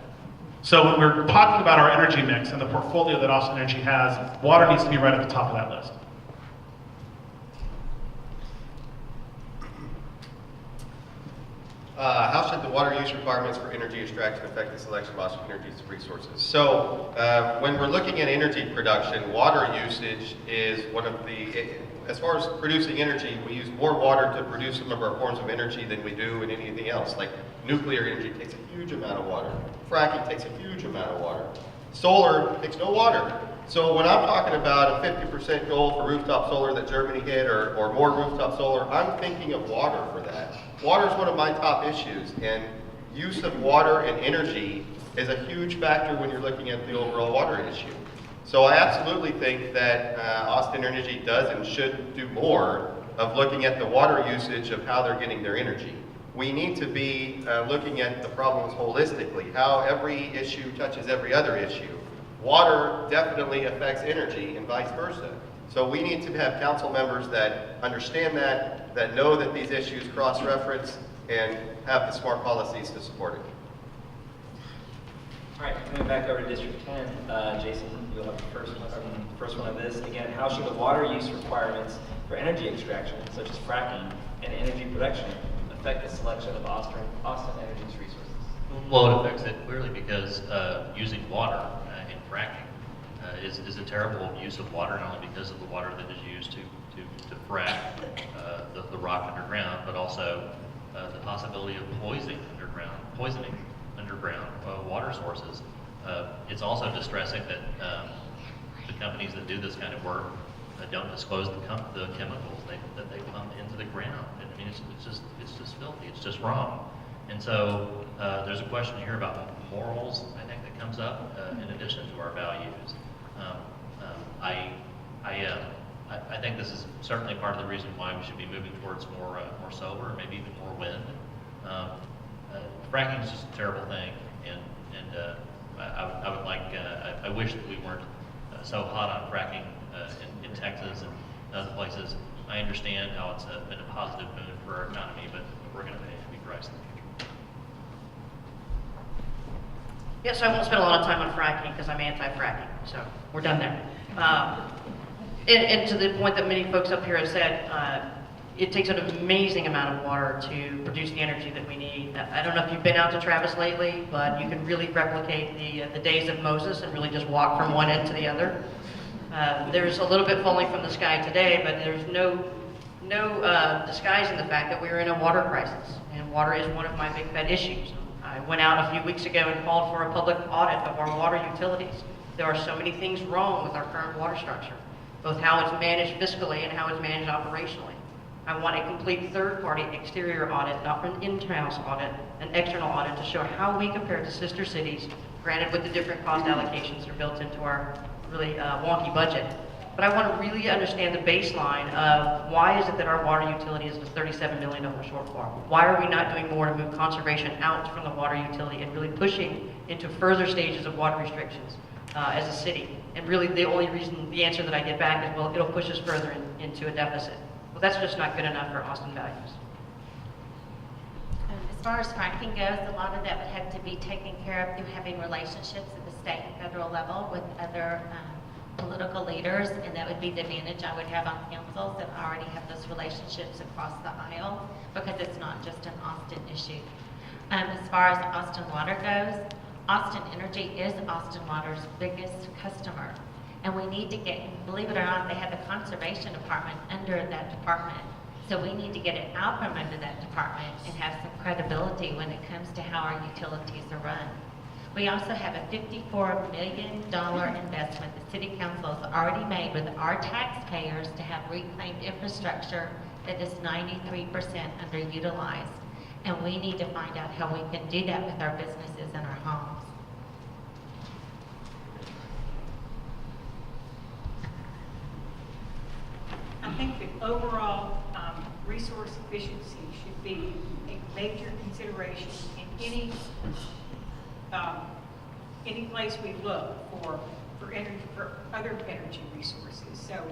So when we're talking about our energy mix and the portfolio that Austin Energy has, water needs to be right at the top of that list. How should the water use requirements for energy extraction affect the selection of Austin Energy's resources? So, when we're looking at energy production, water usage is one of the, as far as producing energy, we use more water to produce some of our forms of energy than we do in anything else. Like nuclear energy takes a huge amount of water. Fracking takes a huge amount of water. Solar takes no water. So when I'm talking about a 50% goal for rooftop solar that Germany hit, or more rooftop solar, I'm thinking of water for that. Water is one of my top issues, and use of water and energy is a huge factor when you're looking at the overall water issue. So I absolutely think that Austin Energy does and should do more of looking at the water usage of how they're getting their energy. We need to be looking at the problems holistically, how every issue touches every other issue. Water definitely affects energy and vice versa. So we need to have council members that understand that know that these issues cross-reference and have the smart policies to support it. All right, coming back over to District 10, Jason, you'll have the first one of this. Again, how should the water use requirements for energy extraction, such as fracking and energy production, affect the selection of Austin Energy's resources? Well, it affects it clearly because using water in fracking is a terrible use of water, not only because of the water that is used to frack the rock underground, but also the possibility of poisoning underground water sources. It's also distressing that the companies that do this kind of work don't disclose the chemicals that they pump into the ground. I mean, it's just filthy. It's just wrong. And so there's a question here about morals, I think, that comes up in addition to our values. I think this is certainly part of the reason why we should be moving towards more solar, maybe even more wind. Fracking is just a terrible thing, and I would like, I wish that we weren't so hot on fracking in Texas and other places. I understand how it's been a positive boon for our economy, but we're going to pay a big price in the future. Yes, I won't spend a lot of time on fracking because I'm anti-fracking, so we're done there. And to the point that many folks up here have said, it takes an amazing amount of water to produce the energy that we need. I don't know if you've been out to Travis lately, but you can really replicate the days of Moses and really just walk from one end to the other. There's a little bit falling from the sky today, but there's no disguising the fact that we're in a water crisis, and water is one of my big pet issues. I went out a few weeks ago and called for a public audit of our water utilities. There are so many things wrong with our current water structure, both how it's managed fiscally and how it's managed operationally. I want a complete third-party exterior audit, not an in-house audit, an external audit to show how we compare to sister cities, granted with the different cost allocations that are built into our really wonky budget. But I want to really understand the baseline of why is it that our water utility is a $37 million shortfall? Why are we not doing more to move conservation out from the water utility and really pushing into further stages of water restrictions as a city? And really the only reason, the answer that I get back is, well, it'll push us further into a deficit. Well, that's just not good enough for Austin values. As far as fracking goes, a lot of that would have to be taken care of through having relationships at the state and federal level with other political leaders, and that would be the advantage I would have on councils that already have those relationships across the aisle, because it's not just an Austin issue. As far as Austin Water goes, Austin Energy is Austin Water's biggest customer. And we need to get, believe it or not, they have a conservation department under that department. So we need to get it out from under that department and have some credibility when it comes to how our utilities are run. We also have a $54 million investment the City Council has already made with our taxpayers to have reclaimed infrastructure that is 93% underutilized. And we need to find out how we can do that with our businesses and our homes. I think that overall resource efficiency should be a major consideration in any place we look for other energy resources. So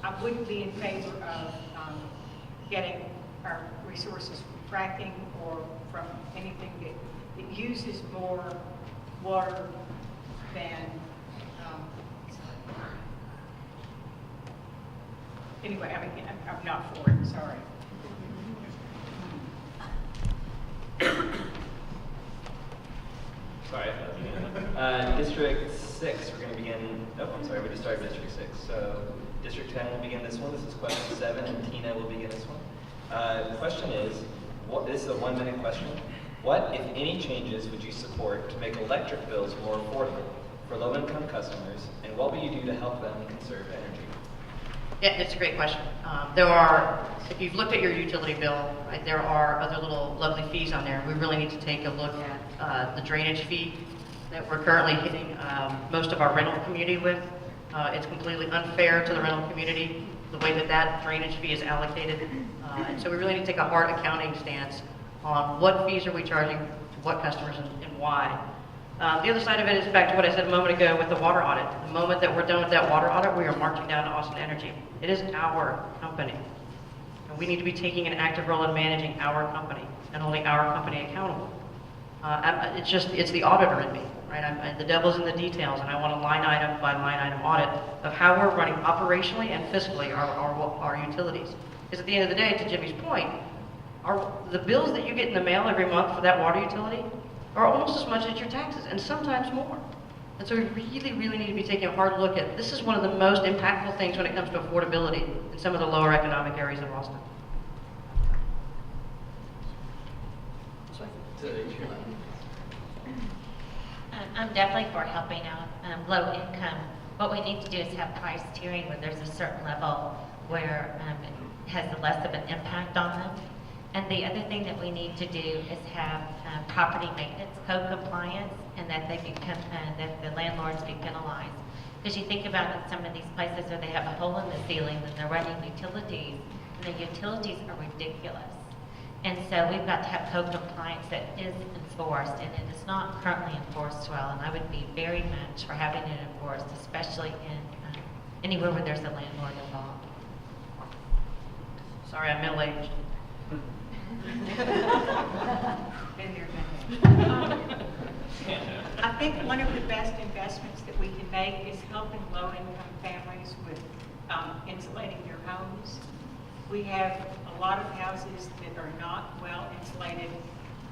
I wouldn't be in favor of getting our resources from fracking or from anything that uses more water than. Anyway, I mean, I'm not for it, sorry. Sorry. District 6, we're going to begin, oh, I'm sorry, we just started District 6. So District 10 will begin this one. This is question 7, and Tina will begin this one. The question is, this is a 1-minute question. What, if any, changes would you support to make electric bills more affordable for low-income customers, and what will you do to help them conserve energy? Yeah, it's a great question. If you've looked at your utility bill, right, there are other little lovely fees on there. We really need to take a look at the drainage fee that we're currently hitting most of our rental community with. It's completely unfair to the rental community, the way that drainage fee is allocated. And so we really need to take a hard accounting stance on what fees are we charging to what customers and why. The other side of it is back to what I said a moment ago with the water audit. The moment that we're done with that water audit, we are marching down to Austin Energy. It is our company. And we need to be taking an active role in managing our company and holding our company accountable. It's the auditor in me, right? The devil's in the details, and I want a line item by line item audit of how we're running operationally and fiscally our utilities. Because at the end of the day, to Jimmy's point, the bills that you get in the mail every month for that water utility are almost as much as your taxes, and sometimes more. And so we really, really need to be taking a hard look at, this is one of the most impactful things when it comes to affordability in some of the lower economic areas of Austin. I'm definitely for helping out low income. What we need to do is have price tiering where there's a certain level where it has less of an impact on them. And the other thing that we need to do is have property maintenance code compliance, and that they become that the landlords be penalized. Because you think about it, some of these places where they have a hole in the ceiling and they're running utilities, and the utilities are ridiculous. And so we've got to have code compliance that is enforced, and it is not currently enforced well. And I would be very much for having it enforced, especially in anywhere where there's a landlord involved. Sorry, I'm middle-aged. Been there, done that. I think one of the best investments that we can make is helping low-income families with insulating their homes. We have a lot of houses that are not well insulated,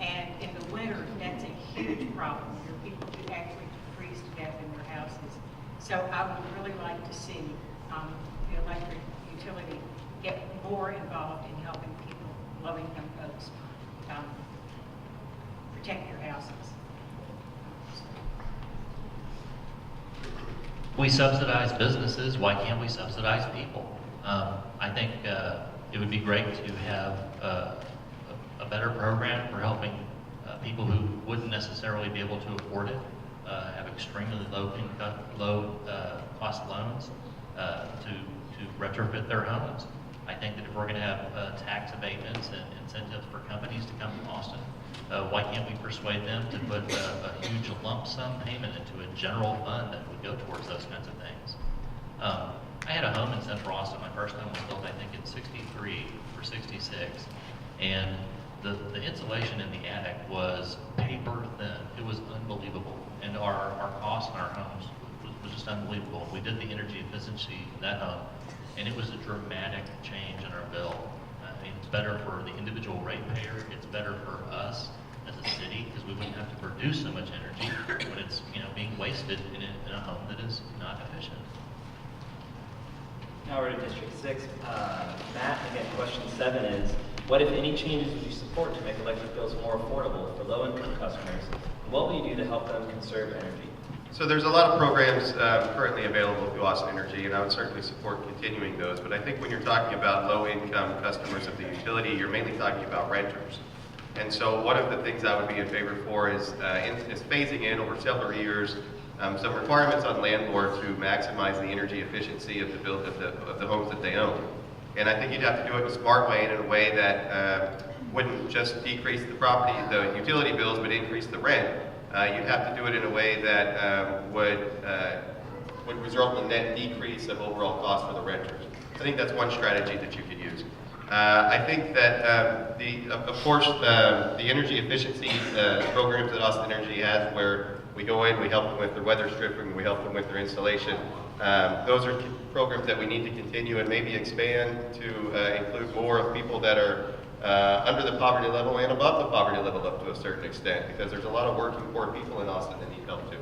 and in the winter, that's a huge problem. There are people who actually freeze to death in their houses. So I would really like to see the electric utility get more involved in helping people, low-income folks, protect their houses. We subsidize businesses, why can't we subsidize people? I think it would be great to have a better program for helping people who wouldn't necessarily be able to afford it, have extremely low cost loans to retrofit their homes. I think that if we're going to have tax abatements and incentives for companies to come to Austin, why can't we persuade them to put a huge lump sum payment into a general fund that would go towards those kinds of things? I had a home in Central Austin. My first home was built, I think, in '63 or '66, and the insulation in the attic was paper thin. It was unbelievable, and our cost in our homes was just unbelievable. We did the energy efficiency in that home, and it was a dramatic change in our bill. I mean, it's better for the individual ratepayer. It's better for us as a city because we wouldn't have to produce so much energy when it's being wasted in a home that is not efficient. Now we're to District 6. Matt, again, question 7 is, what, if any, changes would you support to make electric bills more affordable for low-income customers? What will you do to help them conserve energy? So there's a lot of programs currently available through Austin Energy, and I would certainly support continuing those. But I think when you're talking about low-income customers of the utility, you're mainly talking about renters. And so one of the things I would be in favor for is phasing in over several years some requirements on landlords to maximize the energy efficiency of the homes that they own. And I think you'd have to do it in a smart way and in a way that wouldn't just decrease the utility bills, but increase the rent. You'd have to do it in a way that would result in a net decrease of overall cost for the renters. I think that's one strategy that you could use. I think that, of course, the energy efficiency programs that Austin Energy has, where we go in, we help them with their weather stripping, we help them with their installation. Those are programs that we need to continue and maybe expand to include more of people that are under the poverty level and above the poverty level up to a certain extent, because there's a lot of working poor people in Austin that need help too.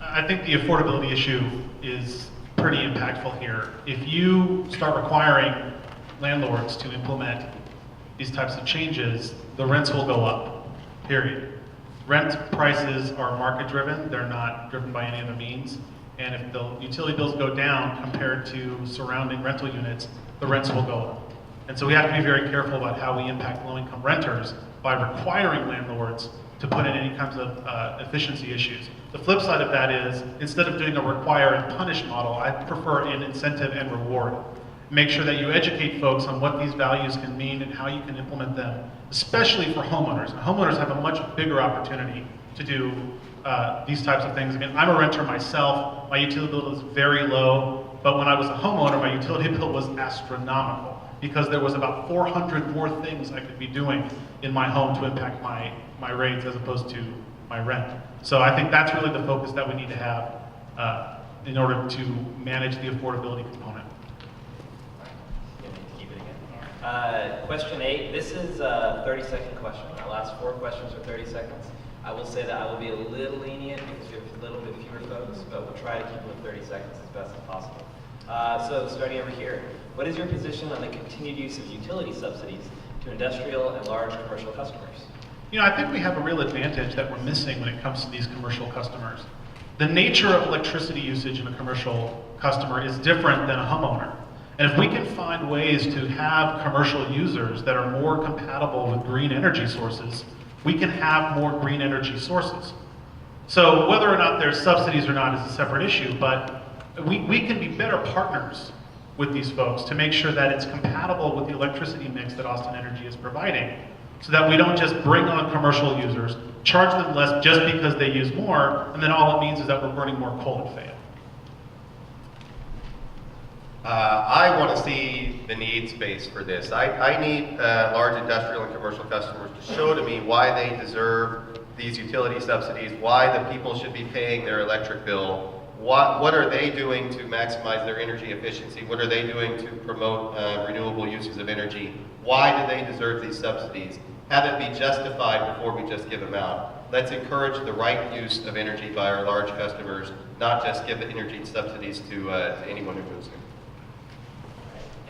I think the affordability issue is pretty impactful here. If you start requiring landlords to implement these types of changes, the rents will go up, period. Rent prices are market driven, they're not driven by any other means. And if the utility bills go down compared to surrounding rental units, the rents will go up. And so we have to be very careful about how we impact low-income renters by requiring landlords to put in any kinds of efficiency issues. The flip side of that is, instead of doing a require and punish model, I prefer an incentive and reward. Make sure that you educate folks on what these values can mean and how you can implement them, especially for homeowners. Homeowners have a much bigger opportunity to do these types of things. Again, I'm a renter myself. My utility bill is very low, but when I was a homeowner, my utility bill was astronomical because there was about 400 more things I could be doing in my home to impact my rates as opposed to my rent. So I think that's really the focus that we need to have in order to manage the affordability component. Question 8, this is a 30-second question. Our last 4 questions are 30 seconds. I will say that I will be a little lenient because we have a little bit fewer folks, but we'll try to keep them 30 seconds as best as possible. So starting over here, what is your position on the continued use of utility subsidies to industrial and large commercial customers? You know, I think we have a real advantage that we're missing when it comes to these commercial customers. The nature of electricity usage in a commercial customer is different than a homeowner. And if we can find ways to have commercial users that are more compatible with green energy sources, we can have more green energy sources. So whether or not there's subsidies or not is a separate issue, but we can be better partners with these folks to make sure that it's compatible with the electricity mix that Austin Energy is providing, so that we don't just bring on commercial users, charge them less just because they use more, and then all it means is that we're burning more coal at Fayette. I want to see the need space for this. I need large industrial and commercial customers to show to me why they deserve these utility subsidies, why the people should be paying their electric bill. What are they doing to maximize their energy efficiency? What are they doing to promote renewable uses of energy? Why do they deserve these subsidies? Have it be justified before we just give them out. Let's encourage the right use of energy by our large customers, not just give the energy subsidies to anyone who moves in.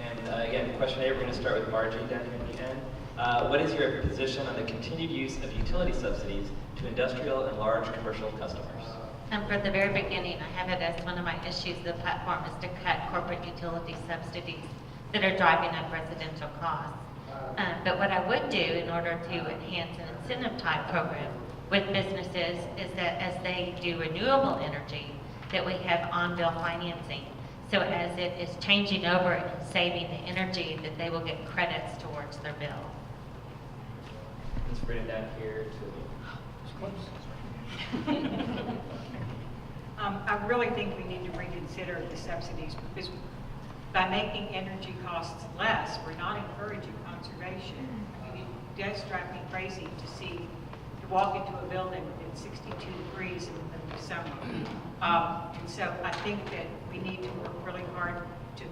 And again, question 8, we're going to start with Margie down here at the end. What is your position on the continued use of utility subsidies to industrial and large commercial customers? And for the very beginning, I have it as one of my issues of the platform is to cut corporate utility subsidies that are driving up residential costs. But what I would do in order to enhance an incentive type program with businesses is that as they do renewable energy, that we have on-bill financing. So as it is changing over and saving the energy, that they will get credits towards their bill. Let's bring it down here to I really think we need to reconsider the subsidies because by making energy costs less, we're not encouraging conservation. I mean, it does drive me crazy to walk into a building with 62 degrees in the summer. And so I think that we need to work really hard to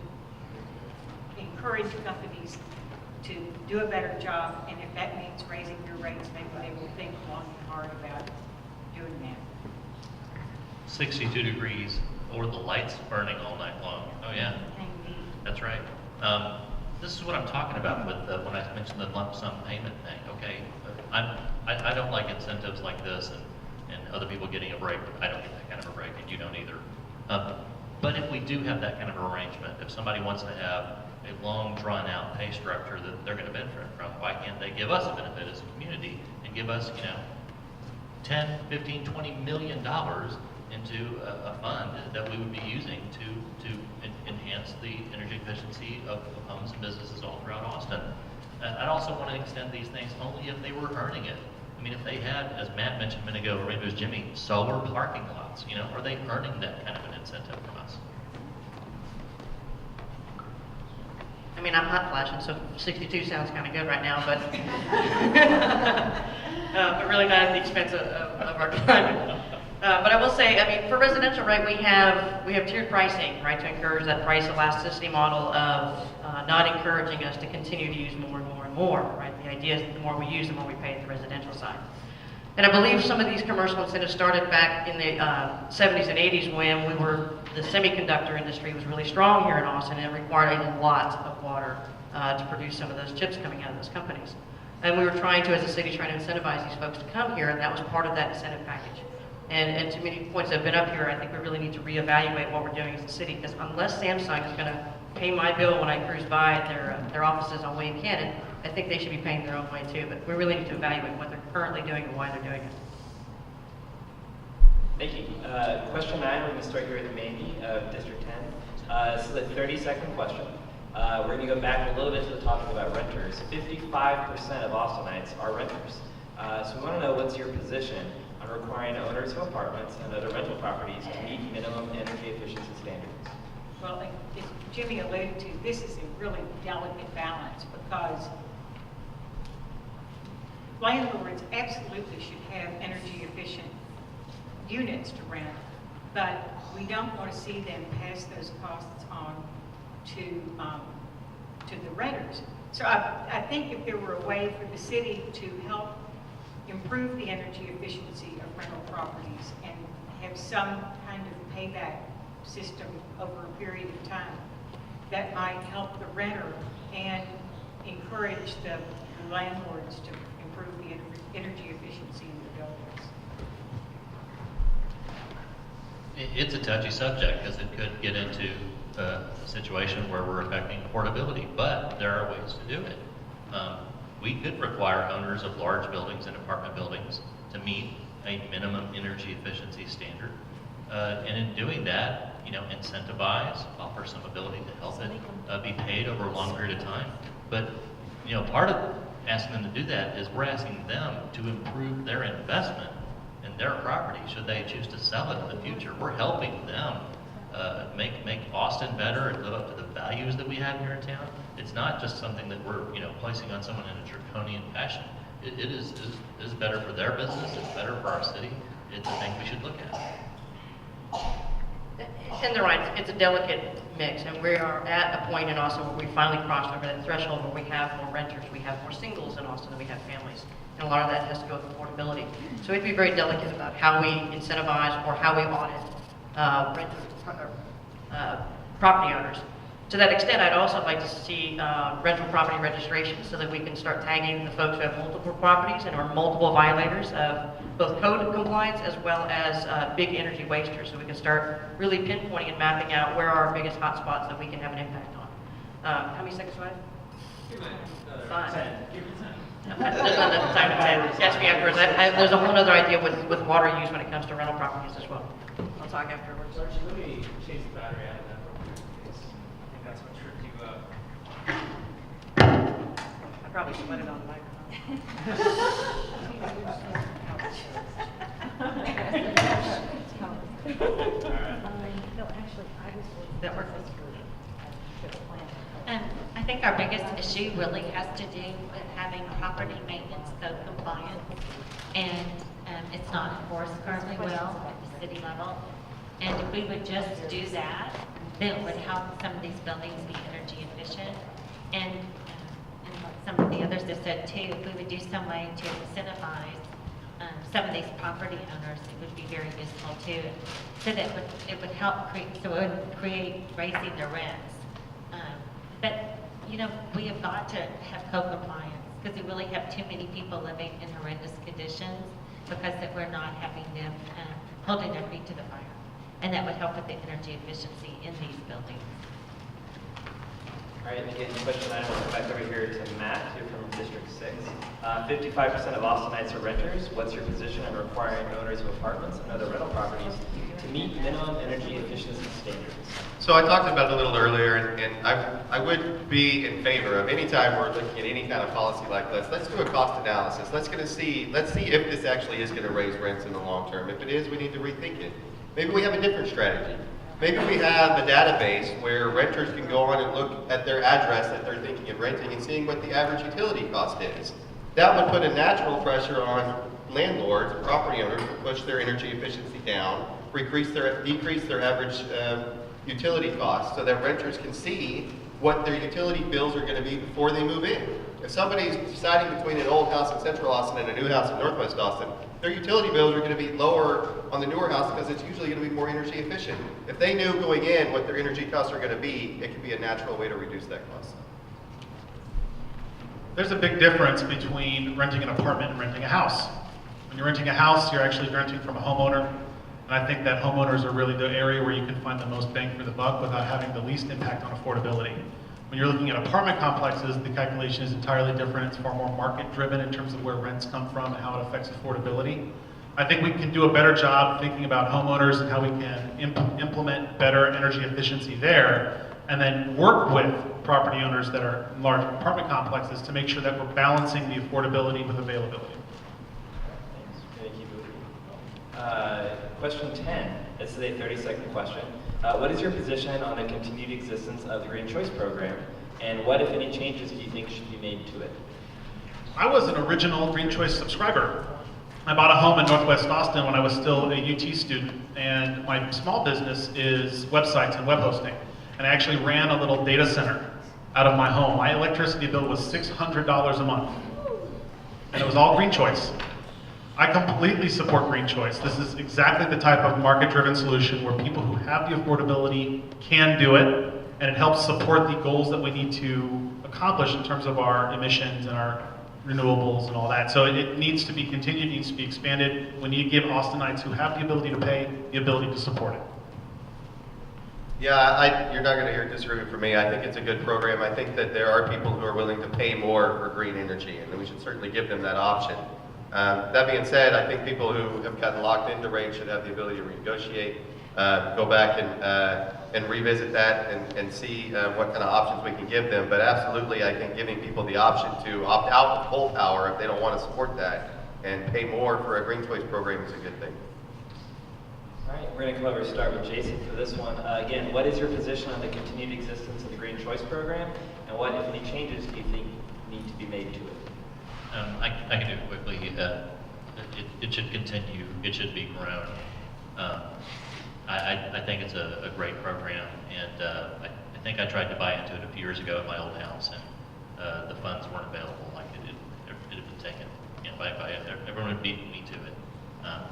encourage companies to do a better job, and if that means raising your rates, maybe they will think long and hard about doing that. 62 degrees or the lights burning all night long. Oh yeah, that's right. this is what I'm talking about with when I mentioned the lump sum payment thing, okay? I don't like incentives like this and other people getting a break. I don't get that kind of a break, and you don't either. But if we do have that kind of arrangement, if somebody wants to have a long, drawn-out pay structure that they're going to benefit from, why can't they give us a benefit as a community and give us, 10, 15, 20 million dollars into a fund that we would be using to enhance the energy efficiency of homes and businesses all throughout Austin. I'd also want to extend these things only if they were earning it. I mean, if they had, as Matt mentioned a minute ago, or maybe it was Jimmy, solar parking lots, are they earning that kind of an incentive from us? I mean, I'm hot flashing, so 62 sounds kind of good right now, but but really not at the expense of our time. But I will say, I mean, for residential, right, we have tiered pricing, right, to encourage that price elasticity model of not encouraging us to continue to use more and more and more, right? The idea is that the more we use, the more we pay at the residential side. And I believe some of these commercial incentives started back in the 70s and 80s when the semiconductor industry was really strong here in Austin, and it required a lot of water to produce some of those chips coming out of those companies. And we were trying to, as a city, trying to incentivize these folks to come here, and that was part of that incentive package. And to many points that have been up here, I think we really need to reevaluate what we're doing as a city, because unless Samsung is going to pay my bill when I cruise by their offices on Wayne Cannon, I think they should be paying their own way too. But we really need to evaluate what they're currently doing and why they're doing it. Thank you. Question 9, we're going to start here with Mandy of District 10. This is a 30-second question. We're going to go back a little bit to the topic about renters. 55% of Austinites are renters. So we want to know what's your position on requiring owners of apartments and other rental properties to meet minimum energy efficiency standards. Well, like Jimmy alluded to, this is a really delicate balance because landlords absolutely should have energy efficient units to rent, but we don't want to see them pass those costs on to the renters. So I think if there were a way for the city to help improve the energy efficiency of rental properties and have some kind of payback system over a period of time, that might help the renter and encourage the landlords to improve the energy efficiency in the buildings. It's a touchy subject because it could get into a situation where we're affecting affordability, but there are ways to do it. We could require owners of large buildings and apartment buildings to meet a minimum energy efficiency standard. And in doing that, incentivize, offer some ability to help it be paid over a long period of time. But, part of asking them to do that is we're asking them to improve their investment in their property should they choose to sell it in the future. We're helping them make Austin better and live up to the values that we have here in town. It's not just something that we're placing on someone in a draconian fashion. It is better for their business. It's better for our city. It's a thing we should look at. And they're right, it's a delicate mix, and we are at a point in Austin where we finally crossed over that threshold where we have more renters, we have more singles in Austin than we have families. And a lot of that has to go with affordability. So we have to be very delicate about how we incentivize or how we audit property owners. To that extent, I'd also like to see rental property registration so that we can start tagging the folks who have multiple properties and are multiple violators of both code compliance as well as big energy wasters, so we can start really pinpointing and mapping out where are our biggest hotspots that we can have an impact on. How many seconds do I have? 5. There's not enough time to 10. Catch me afterwards. There's a whole other idea with water use when it comes to rental properties as well. I'll talk afterwards. Archie, let me change the battery out of that real quick, because I think that's what tripped you up. I probably sweated on the microphone. That worked. I think our biggest issue really has to do with having property maintenance code compliance, and it's not enforced currently well at the city level. And if we would just do that, then it would help some of these buildings be energy efficient. And what some of the others have said too, if we would do some way to incentivize some of these property owners, it would be very useful too. So that it would help create, so it would create raising their rents. But you know, we have got to have co-compliance because we really have too many people living in horrendous conditions because that we're not having them holding their feet to the fire. And that would help with the energy efficiency in these buildings. All right, and again, question 9, we'll come back over here to Matt, here from District 6. 55% of Austinites are renters. What's your position on requiring owners of apartments and other rental properties to meet minimum energy efficiency standards? So I talked about it a little earlier, and I would be in favor of any time we're looking at any kind of policy like this, let's do a cost analysis. Let's see if this actually is going to raise rents in the long term. If it is, we need to rethink it. Maybe we have a different strategy. Maybe we have a database where renters can go on and look at their address that they're thinking of renting and seeing what the average utility cost is. That would put a natural pressure on landlords, property owners, to push their energy efficiency down, decrease their average utility costs so that renters can see what their utility bills are going to be before they move in. If somebody's deciding between an old house in Central Austin and a new house in Northwest Austin, their utility bills are going to be lower on the newer house because it's usually going to be more energy efficient. If they knew going in what their energy costs are going to be, it could be a natural way to reduce that cost. There's a big difference between renting an apartment and renting a house. When you're renting a house, you're actually renting from a homeowner. And I think that homeowners are really the area where you can find the most bang for the buck without having the least impact on affordability. When you're looking at apartment complexes, the calculation is entirely different. It's far more market driven in terms of where rents come from and how it affects affordability. I think we can do a better job thinking about homeowners and how we can implement better energy efficiency there, and then work with property owners that are in large apartment complexes to make sure that we're balancing the affordability with availability. Thanks. Can I keep moving? Question 10. This is a 30-second question. What is your position on the continued existence of the Green Choice Program, and what, if any, changes do you think should be made to it? I was an original Green Choice subscriber. I bought a home in Northwest Austin when I was still a UT student, and my small business is websites and web hosting. And I actually ran a little data center out of my home. My electricity bill was $600 a month, and it was all Green Choice. I completely support Green Choice. This is exactly the type of market-driven solution where people who have the affordability can do it, and it helps support the goals that we need to accomplish in terms of our emissions and our renewables and all that. So it needs to be continued, needs to be expanded. We need to give Austinites who have the ability to pay the ability to support it. Yeah, you're not going to hear disagreement from me. I think it's a good program. I think that there are people who are willing to pay more for green energy, and we should certainly give them that option. That being said, I think people who have gotten locked into rates should have the ability to renegotiate, go back and revisit that and see what kind of options we can give them. But absolutely, I think giving people the option to opt out of coal power if they don't want to support that and pay more for a Green Choice program is a good thing. All right, we're going to start with Jason for this one. Again, what is your position on the continued existence of the Green Choice Program, and what, if any, changes do you think need to be made to it? I can do it quickly. It should continue. It should be grown. I think it's a great program, and I think I tried to buy into it a few years ago at my old house, and the funds weren't available. Like it had been taken. Everyone would beat me to it.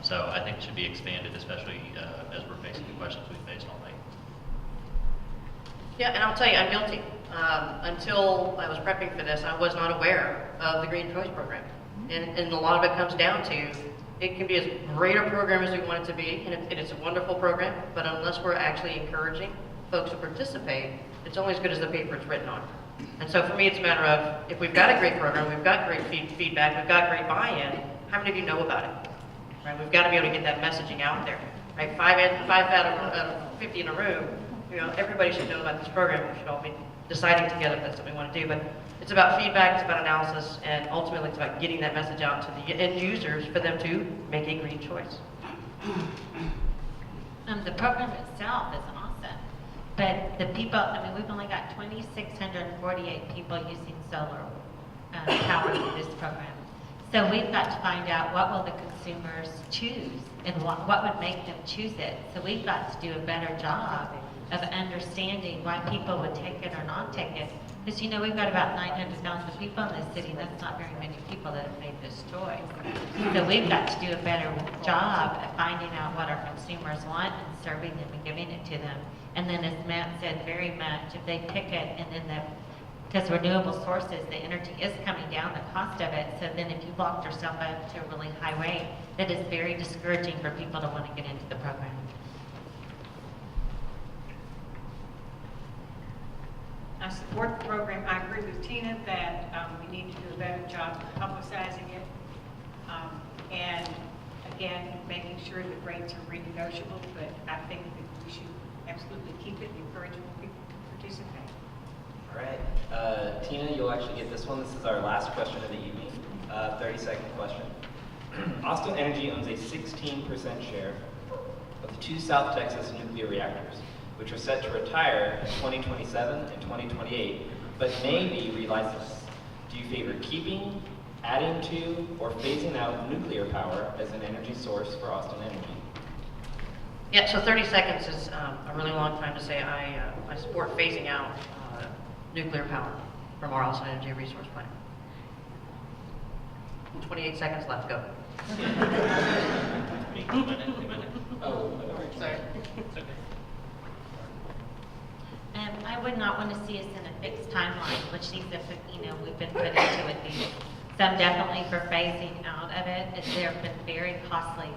So I think it should be expanded, especially as we're facing the questions we've faced all night. Yeah, and I'll tell you, I'm guilty. Until I was prepping for this, I was not aware of the Green Choice Program. And a lot of it comes down to, it can be as great a program as we want it to be, and it's a wonderful program, but unless we're actually encouraging folks to participate, it's only as good as the paper it's written on. And so for me, it's a matter of, if we've got a great program, we've got great feedback, we've got great buy-in, how many of you know about it? Right? We've got to be able to get that messaging out there. Right? 5 out of 50 in a room, everybody should know about this program. We should all be deciding together if that's something we want to do. But it's about feedback, it's about analysis, and ultimately it's about getting that message out to the end users for them to make a green choice. The program itself is awesome, but the people, we've only got 2,648 people using solar power for this program. So we've got to find out what will the consumers choose and what would make them choose it. So we've got to do a better job of understanding why people would take it or not take it. Because we've got about 900,000 people in this city, and that's not very many people that have made this choice. So we've got to do a better job at finding out what our consumers want and serving them and giving it to them. And then as Matt said, very much, if they pick it and then Because renewable sources, the energy is coming down, the cost of it. So then if you locked yourself up to a really high rate, that is very discouraging for people to want to get into the program. I support the program. I agree with Tina that we need to do a better job of publicizing it. And again, making sure that rates are renegotiable, but I think that we should absolutely keep it and encourage more people to participate. All right. Tina, you'll actually get this one. This is our last question of the evening. 30-second question. Austin Energy owns a 16% share of the 2 South Texas nuclear reactors, which are set to retire in 2027 and 2028, but may be relicensed. Do you favor keeping, adding to, or phasing out nuclear power as an energy source for Austin Energy? Yeah, so 30 seconds is a really long time to say I support phasing out nuclear power from our Austin Energy Resource Plan. 28 seconds left, go. Oh, Sorry. I would not want to see us in a fixed timeline, which these have, we've been put into with these. So I'm definitely for phasing out of it. They've been very costly.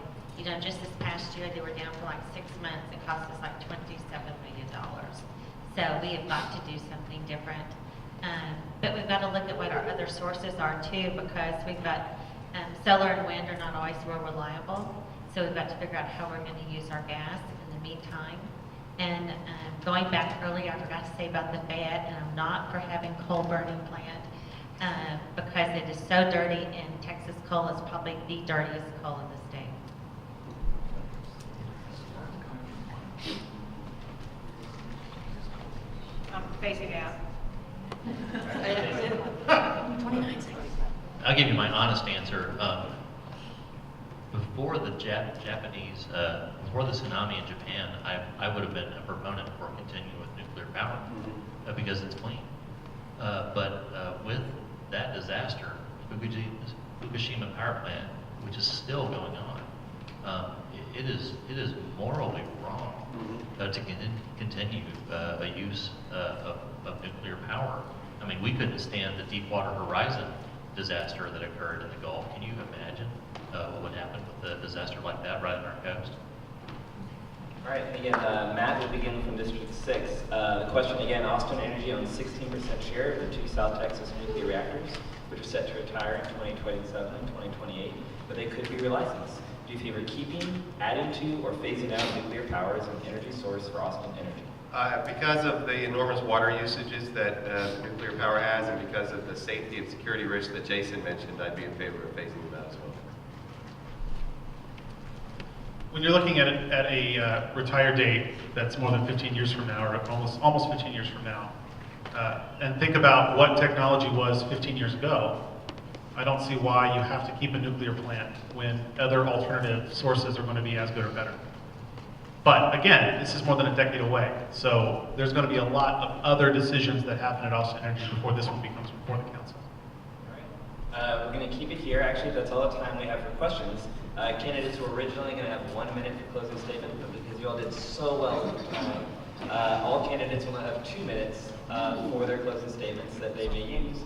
Just this past year, they were down for like 6 months. It cost us like $27 million. So we have got to do something different. But we've got to look at what our other sources are too, because we've got solar and wind are not always real reliable. So we've got to figure out how we're going to use our gas in the meantime. And going back earlier, I forgot to say about the Fayette, and I'm not for having coal burning plant because it is so dirty, and Texas coal is probably the dirtiest coal in the state. Phase it out. I'll give you my honest answer. Before the Japanese, before the tsunami in Japan, I would have been a proponent for continuing with nuclear power because it's clean. But with that disaster, Fukushima power plant, which is still going on, it is morally wrong to continue a use of nuclear power. I mean, we couldn't stand the Deepwater Horizon disaster that occurred in the Gulf. Can you imagine what would happen with a disaster like that right on our coast? All right, and again, Matt will begin from District 6. The question again, Austin Energy owns 16% share of the 2 South Texas nuclear reactors, which are set to retire in 2027 and 2028, but they could be relicensed. Do you favor keeping, adding to, or phasing out nuclear power as an energy source for Austin Energy? Because of the enormous water usages that nuclear power has, and because of the safety and security risks that Jason mentioned, I'd be in favor of phasing them out as well. When you're looking at a retire date that's more than 15 years from now, or almost 15 years from now, and think about what technology was 15 years ago, I don't see why you have to keep a nuclear plant when other alternative sources are going to be as good or better. But again, this is more than a decade away, so there's going to be a lot of other decisions that happen at Austin Energy before this one becomes before the council. All right. We're going to keep it here. Actually, that's all the time we have for questions. Candidates were originally going to have 1 minute for closing statement, but because you all did so well with the time, all candidates will now have 2 minutes for their closing statements that they may use.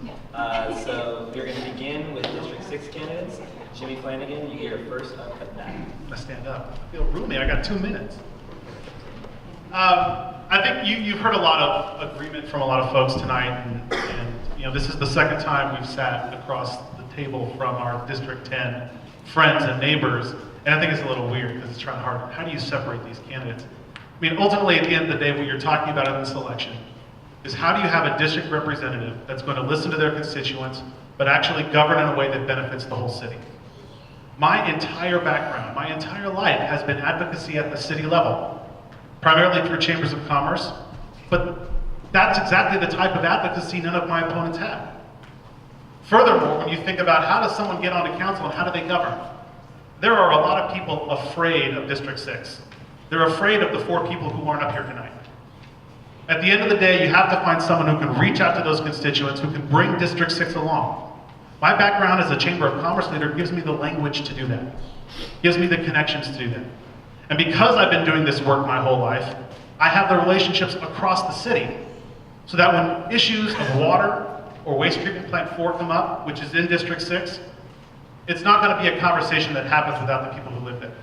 So we're going to begin with District 6 candidates. Jimmy Flanagan, you get your first up at bat. I stand up. I feel roomy. I got 2 minutes. I think you've heard a lot of agreement from a lot of folks tonight, and this is the second time we've sat across the table from our District 10 friends and neighbors, and I think it's a little weird because it's trying hard. How do you separate these candidates? I mean, ultimately, at the end of the day, what you're talking about in this election is how do you have a district representative that's going to listen to their constituents, but actually govern in a way that benefits the whole city. My entire background, my entire life has been advocacy at the city level, primarily through chambers of commerce, but that's exactly the type of advocacy none of my opponents have. Furthermore, when you think about how does someone get onto council and how do they govern, there are a lot of people afraid of District 6. They're afraid of the 4 people who aren't up here tonight. At the end of the day, you have to find someone who can reach out to those constituents, who can bring District 6 along. My background as a Chamber of Commerce leader gives me the language to do that, gives me the connections to do that. And because I've been doing this work my whole life, I have the relationships across the city so that when issues of water or waste treatment plant 4 come up, which is in District 6, it's not going to be a conversation that happens without the people who live there.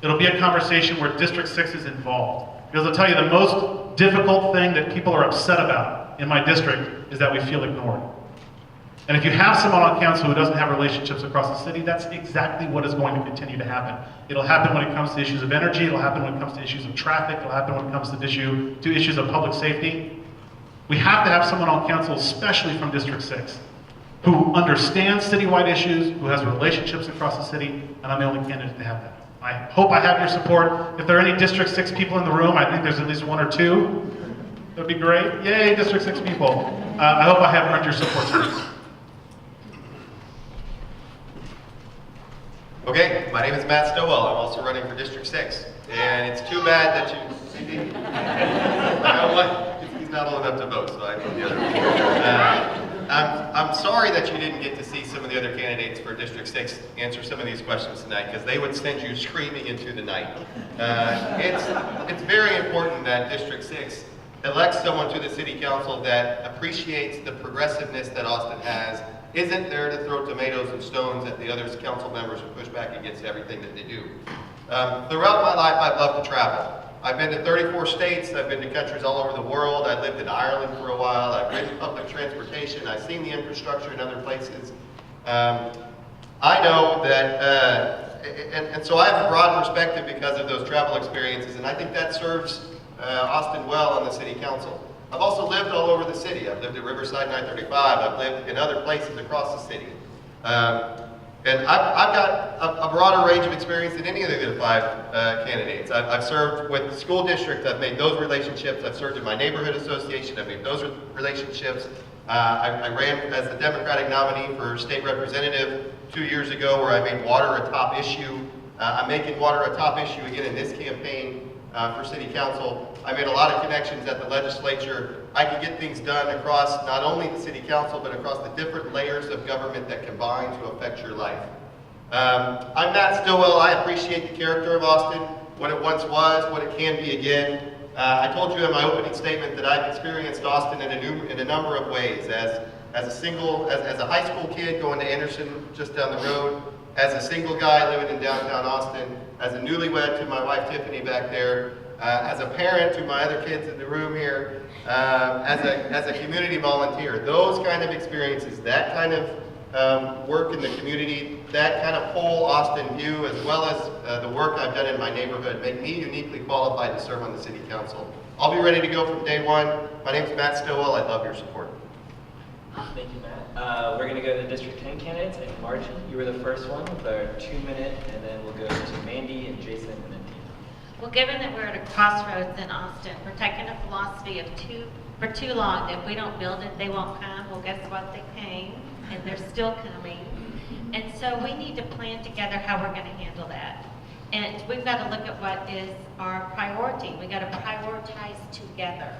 It'll be a conversation where District 6 is involved. Because I'll tell you, the most difficult thing that people are upset about in my district is that we feel ignored. And if you have someone on council who doesn't have relationships across the city, that's exactly what is going to continue to happen. It'll happen when it comes to issues of energy, it'll happen when it comes to issues of traffic, it'll happen when it comes to issues of public safety. We have to have someone on council, especially from District 6, who understands citywide issues, who has relationships across the city, and I'm the only candidate to have that. I hope I have your support. If there are any District 6 people in the room, I think there's at least 1 or 2. That'd be great. Yay, District 6 people. I hope I have earned your support tonight. Okay, my name is Matt Stillwell. I'm also running for District 6. And it's too bad that you... You know what? He's not old enough to vote, so I vote the other way. I'm sorry that you didn't get to see some of the other candidates for District 6 answer some of these questions tonight, because they would send you screaming into the night. It's very important that District 6 elects someone to the city council that appreciates the progressiveness that Austin has, isn't there to throw tomatoes and stones at the other council members who push back against everything that they do. Throughout my life, I've loved to travel. I've been to 34 states, I've been to countries all over the world, I lived in Ireland for a while, I've ridden public transportation, I've seen the infrastructure in other places. I know that, and so I have a broad perspective because of those travel experiences, and I think that serves Austin well on the city council. I've also lived all over the city. I've lived at Riverside 935, I've lived in other places across the city. And I've got a broader range of experience than any of the other 5 candidates. I've served with the school district, I've made those relationships, I've served in my neighborhood association, I've made those relationships. I ran as the Democratic nominee for state representative 2 years ago, where I made water a top issue. I'm making water a top issue again in this campaign for city council. I made a lot of connections at the legislature. I can get things done across not only the city council, but across the different layers of government that combine to affect your life. I'm Matt Stillwell. I appreciate the character of Austin, what it once was, what it can be again. I told you in my opening statement that I've experienced Austin in a number of ways. As a high school kid going to Anderson just down the road, as a single guy living in downtown Austin, as a newlywed to my wife Tiffany back there, as a parent to my other kids in the room here, as a community volunteer. Those kind of experiences, that kind of work in the community, that kind of whole Austin view, as well as the work I've done in my neighborhood, make me uniquely qualified to serve on the city council. I'll be ready to go from day one. My name is Matt Stillwell. I'd love your support. Thank you, Matt. We're going to go to the District 10 candidates. And Margie, you were the first one with our 2-minute, and then we'll go to Mandy and Jason and then Tina. Well, given that we're at a crossroads in Austin, we're taking a philosophy of for too long, that if we don't build it, they won't come. Well, guess what? They came, and they're still coming. And so we need to plan together how we're going to handle that. And we've got to look at what is our priority. We've got to prioritize together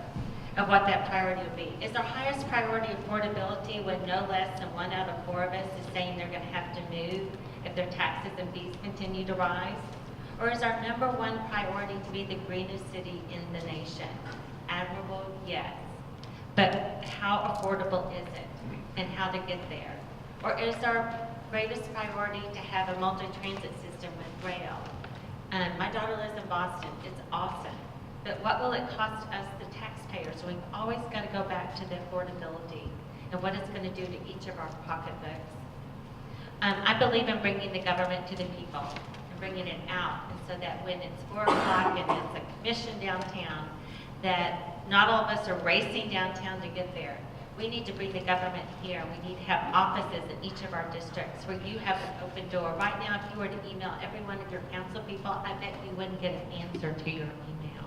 of what that priority will be. Is our highest priority affordability when no less than 1 out of 4 of us is saying they're going to have to move if their taxes and fees continue to rise? Or is our #1 priority to be the greenest city in the nation? Admirable, yes. But how affordable is it? And how to get there? Or is our greatest priority to have a multi-transit system with rail? My daughter lives in Boston. It's awesome. But what will it cost us, the taxpayers? So we've always got to go back to the affordability and what it's going to do to each of our pocketbooks. I believe in bringing the government to the people and bringing it out, and so that when it's 4 o'clock and it's a commission downtown, that not all of us are racing downtown to get there. We need to bring the government here. We need to have offices in each of our districts where you have an open door. Right now, if you were to email every one of your council people, I bet you wouldn't get an answer to your email.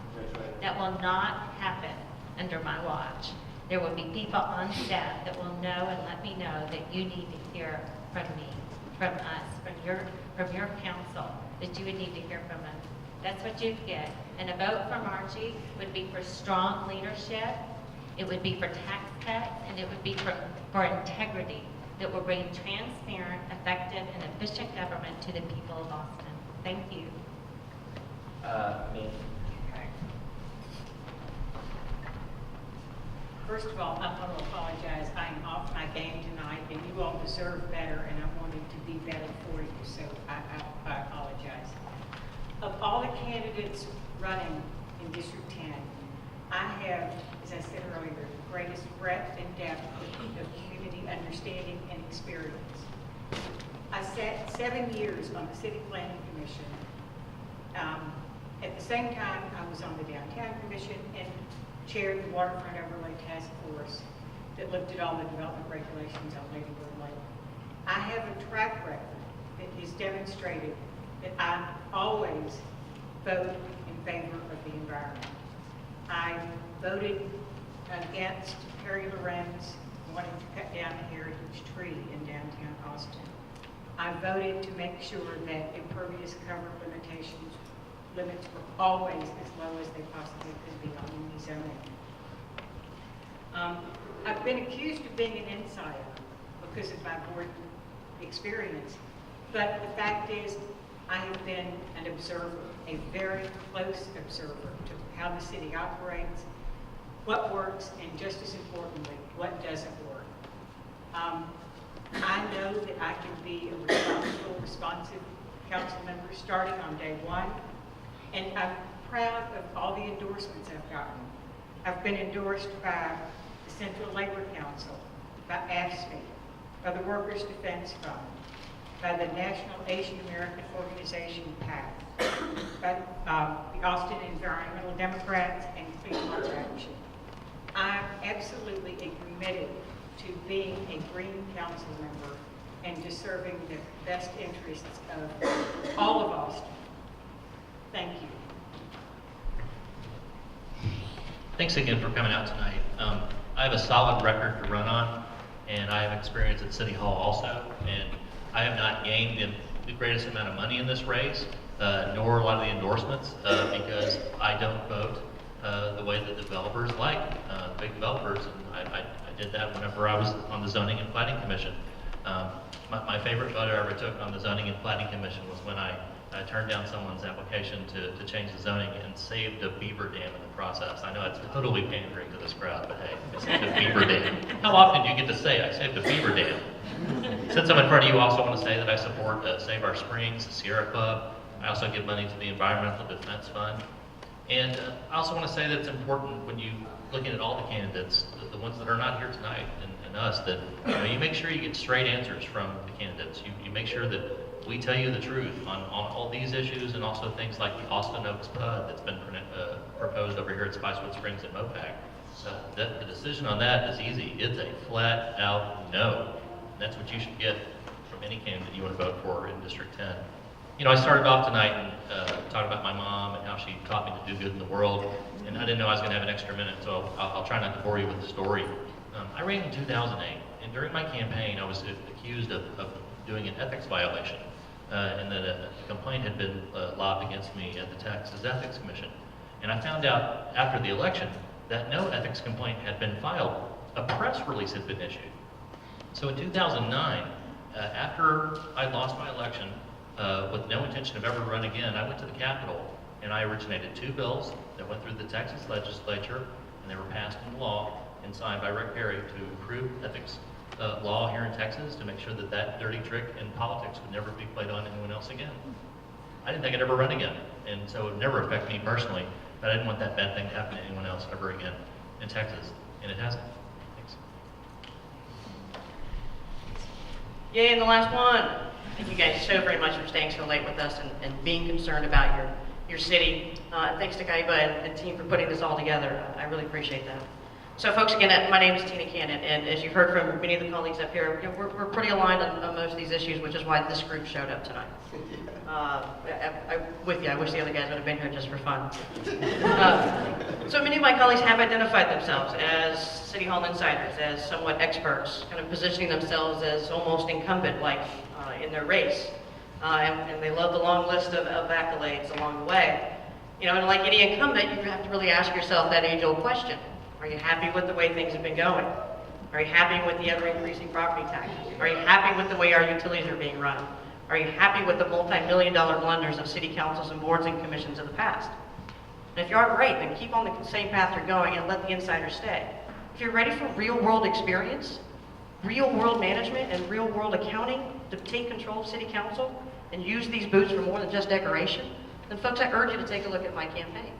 That will not happen under my watch. There will be people on staff that will know and let me know that you need to hear from me, from us, from your council, that you would need to hear from us. That's what you'd get. And a vote for Margie would be for strong leadership. It would be for tax cuts, and it would be for integrity that will bring transparent, effective, and efficient government to the people of Austin. Thank you. Me. First of all, I want to apologize. I am off my game tonight, and you all deserve better, and I wanted to be better for you, so I apologize. Of all the candidates running in District 10, I have, as I said earlier, the greatest breadth and depth of community understanding and experience. I sat 7 years on the City Planning Commission. At the same time, I was on the Downtown Commission and chaired the Waterfront Overlay Task Force that looked at all the development regulations on Lady Bird Lake. I have a track record that has demonstrated that I always vote in favor of the environment. I voted against Perry Lorenz wanting to cut down a heritage tree in downtown Austin. I voted to make sure that impervious cover limits were always as low as they possibly could be on any zoning. I've been accused of being an insider because of my board experience, but the fact is I have been an observer, a very close observer to how the city operates, what works, and just as importantly, what doesn't work. I know that I can be a responsible, responsive council member starting on day one, and I'm proud of all the endorsements I've gotten. I've been endorsed by the Central Labor Council, by AFSCME, by the Workers' Defense Fund, by the National Asian American Organization, PAC, by the Austin Environmental Democrats, and Clean Water Action. I'm absolutely committed to being a Green Council member and to serving the best interests of all of Austin. Thank you. Thanks again for coming out tonight. I have a solid record to run on, and I have experience at City Hall also, and I have not gained the greatest amount of money in this race, nor a lot of the endorsements, because I don't vote the way the developers like, big developers, and I did that whenever I was on the Zoning and Planning Commission. My favorite vote I ever took on the Zoning and Planning Commission was when I turned down someone's application to change the zoning and saved a beaver dam in the process. I know it's totally pandering to this crowd, but hey, I saved a beaver dam. How often do you get to say, I saved a beaver dam? Since I'm in front of you, I also want to say that I support Save Our Springs, the Sierra Club. I also give money to the Environmental Defense Fund. And I also want to say that it's important when you looking at all the candidates, the ones that are not here tonight, and us, that you make sure you get straight answers from the candidates. You make sure that we tell you the truth on all these issues, and also things like the Austin Oaks PUD that's been proposed over here at Spicewood Springs and Mopac. The decision on that is easy. It's a flat out no. And that's what you should get from any candidate you want to vote for in District 10. You know, I started off tonight and talking about my mom and how she taught me to do good in the world, and I didn't know I was going to have an extra minute, so I'll try not to bore you with the story. I ran in 2008, and during my campaign, I was accused of doing an ethics violation, and that a complaint had been lobbed against me at the Texas Ethics Commission. And I found out after the election that no ethics complaint had been filed. A press release had been issued. So in 2009, after I lost my election, with no intention of ever running again, I went to the Capitol and I originated 2 bills that went through the Texas legislature, and they were passed into law and signed by Rick Perry to improve ethics law here in Texas, to make sure that that dirty trick in politics would never be played on anyone else again. I didn't think I'd ever run again, and so it would never affect me personally, but I didn't want that bad thing to happen to anyone else ever again in Texas, and it hasn't. Thanks. Yay, and the last one. Thank you guys so very much for staying so late with us and being concerned about your city. Thanks to Kaiba and team for putting this all together. I really appreciate that. So folks, again, my name is Tina Cannon, and as you've heard from many of the colleagues up here, we're pretty aligned on most of these issues, which is why this group showed up tonight. With you, I wish the other guys would have been here just for fun. So many of my colleagues have identified themselves as City Hall insiders, as somewhat experts, kind of positioning themselves as almost incumbent-like in their race. And they love the long list of accolades along the way. You know, and like any incumbent, you have to really ask yourself that age-old question. Are you happy with the way things have been going? Are you happy with the ever-increasing property taxes? Are you happy with the way our utilities are being run? Are you happy with the multi-million-dollar blunders of city councils and boards and commissions of the past? And if you are, great, then keep on the same path you're going and let the insiders stay. If you're ready for real-world experience, real-world management, and real-world accounting to take control of city council and use these boots for more than just decoration, then folks, I urge you to take a look at my campaign.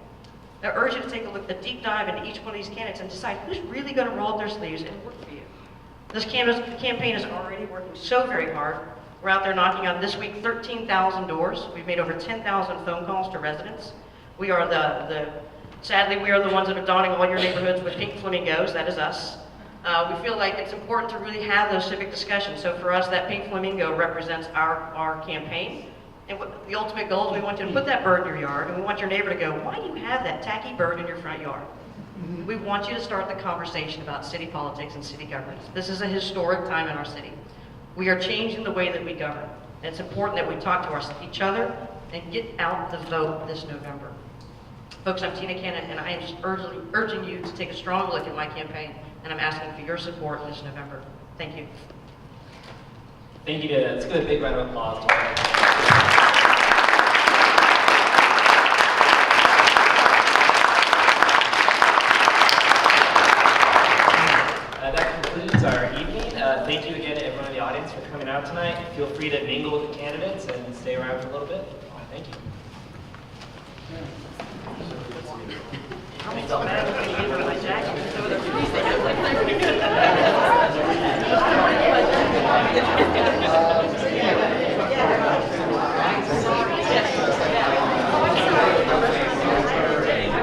I urge you to take a deep dive into each one of these candidates and decide who's really going to roll up their sleeves and work for you. This campaign is already working so very hard. We're out there knocking on, this week, 13,000 doors. We've made over 10,000 phone calls to residents. We are sadly, we are the ones that are donning all your neighborhoods with pink flamingos. That is us. We feel like it's important to really have those civic discussions. So for us, that pink flamingo represents our campaign. And what the ultimate goal is, we want you to put that bird in your yard, and we want your neighbor to go, why do you have that tacky bird in your front yard? We want you to start the conversation about city politics and city governance. This is a historic time in our city. We are changing the way that we govern. And it's important that we talk to each other and get out the vote this November. Folks, I'm Tina Cannon, and I am just urging you to take a strong look at my campaign, and I'm asking for your support this November. Thank you. Thank you, Dana. Let's give a big round of applause to our that concludes our evening. Thank you again to everyone in the audience for coming out tonight. Feel free to mingle with the candidates and stay around for a little bit. Thank you. Thanks all.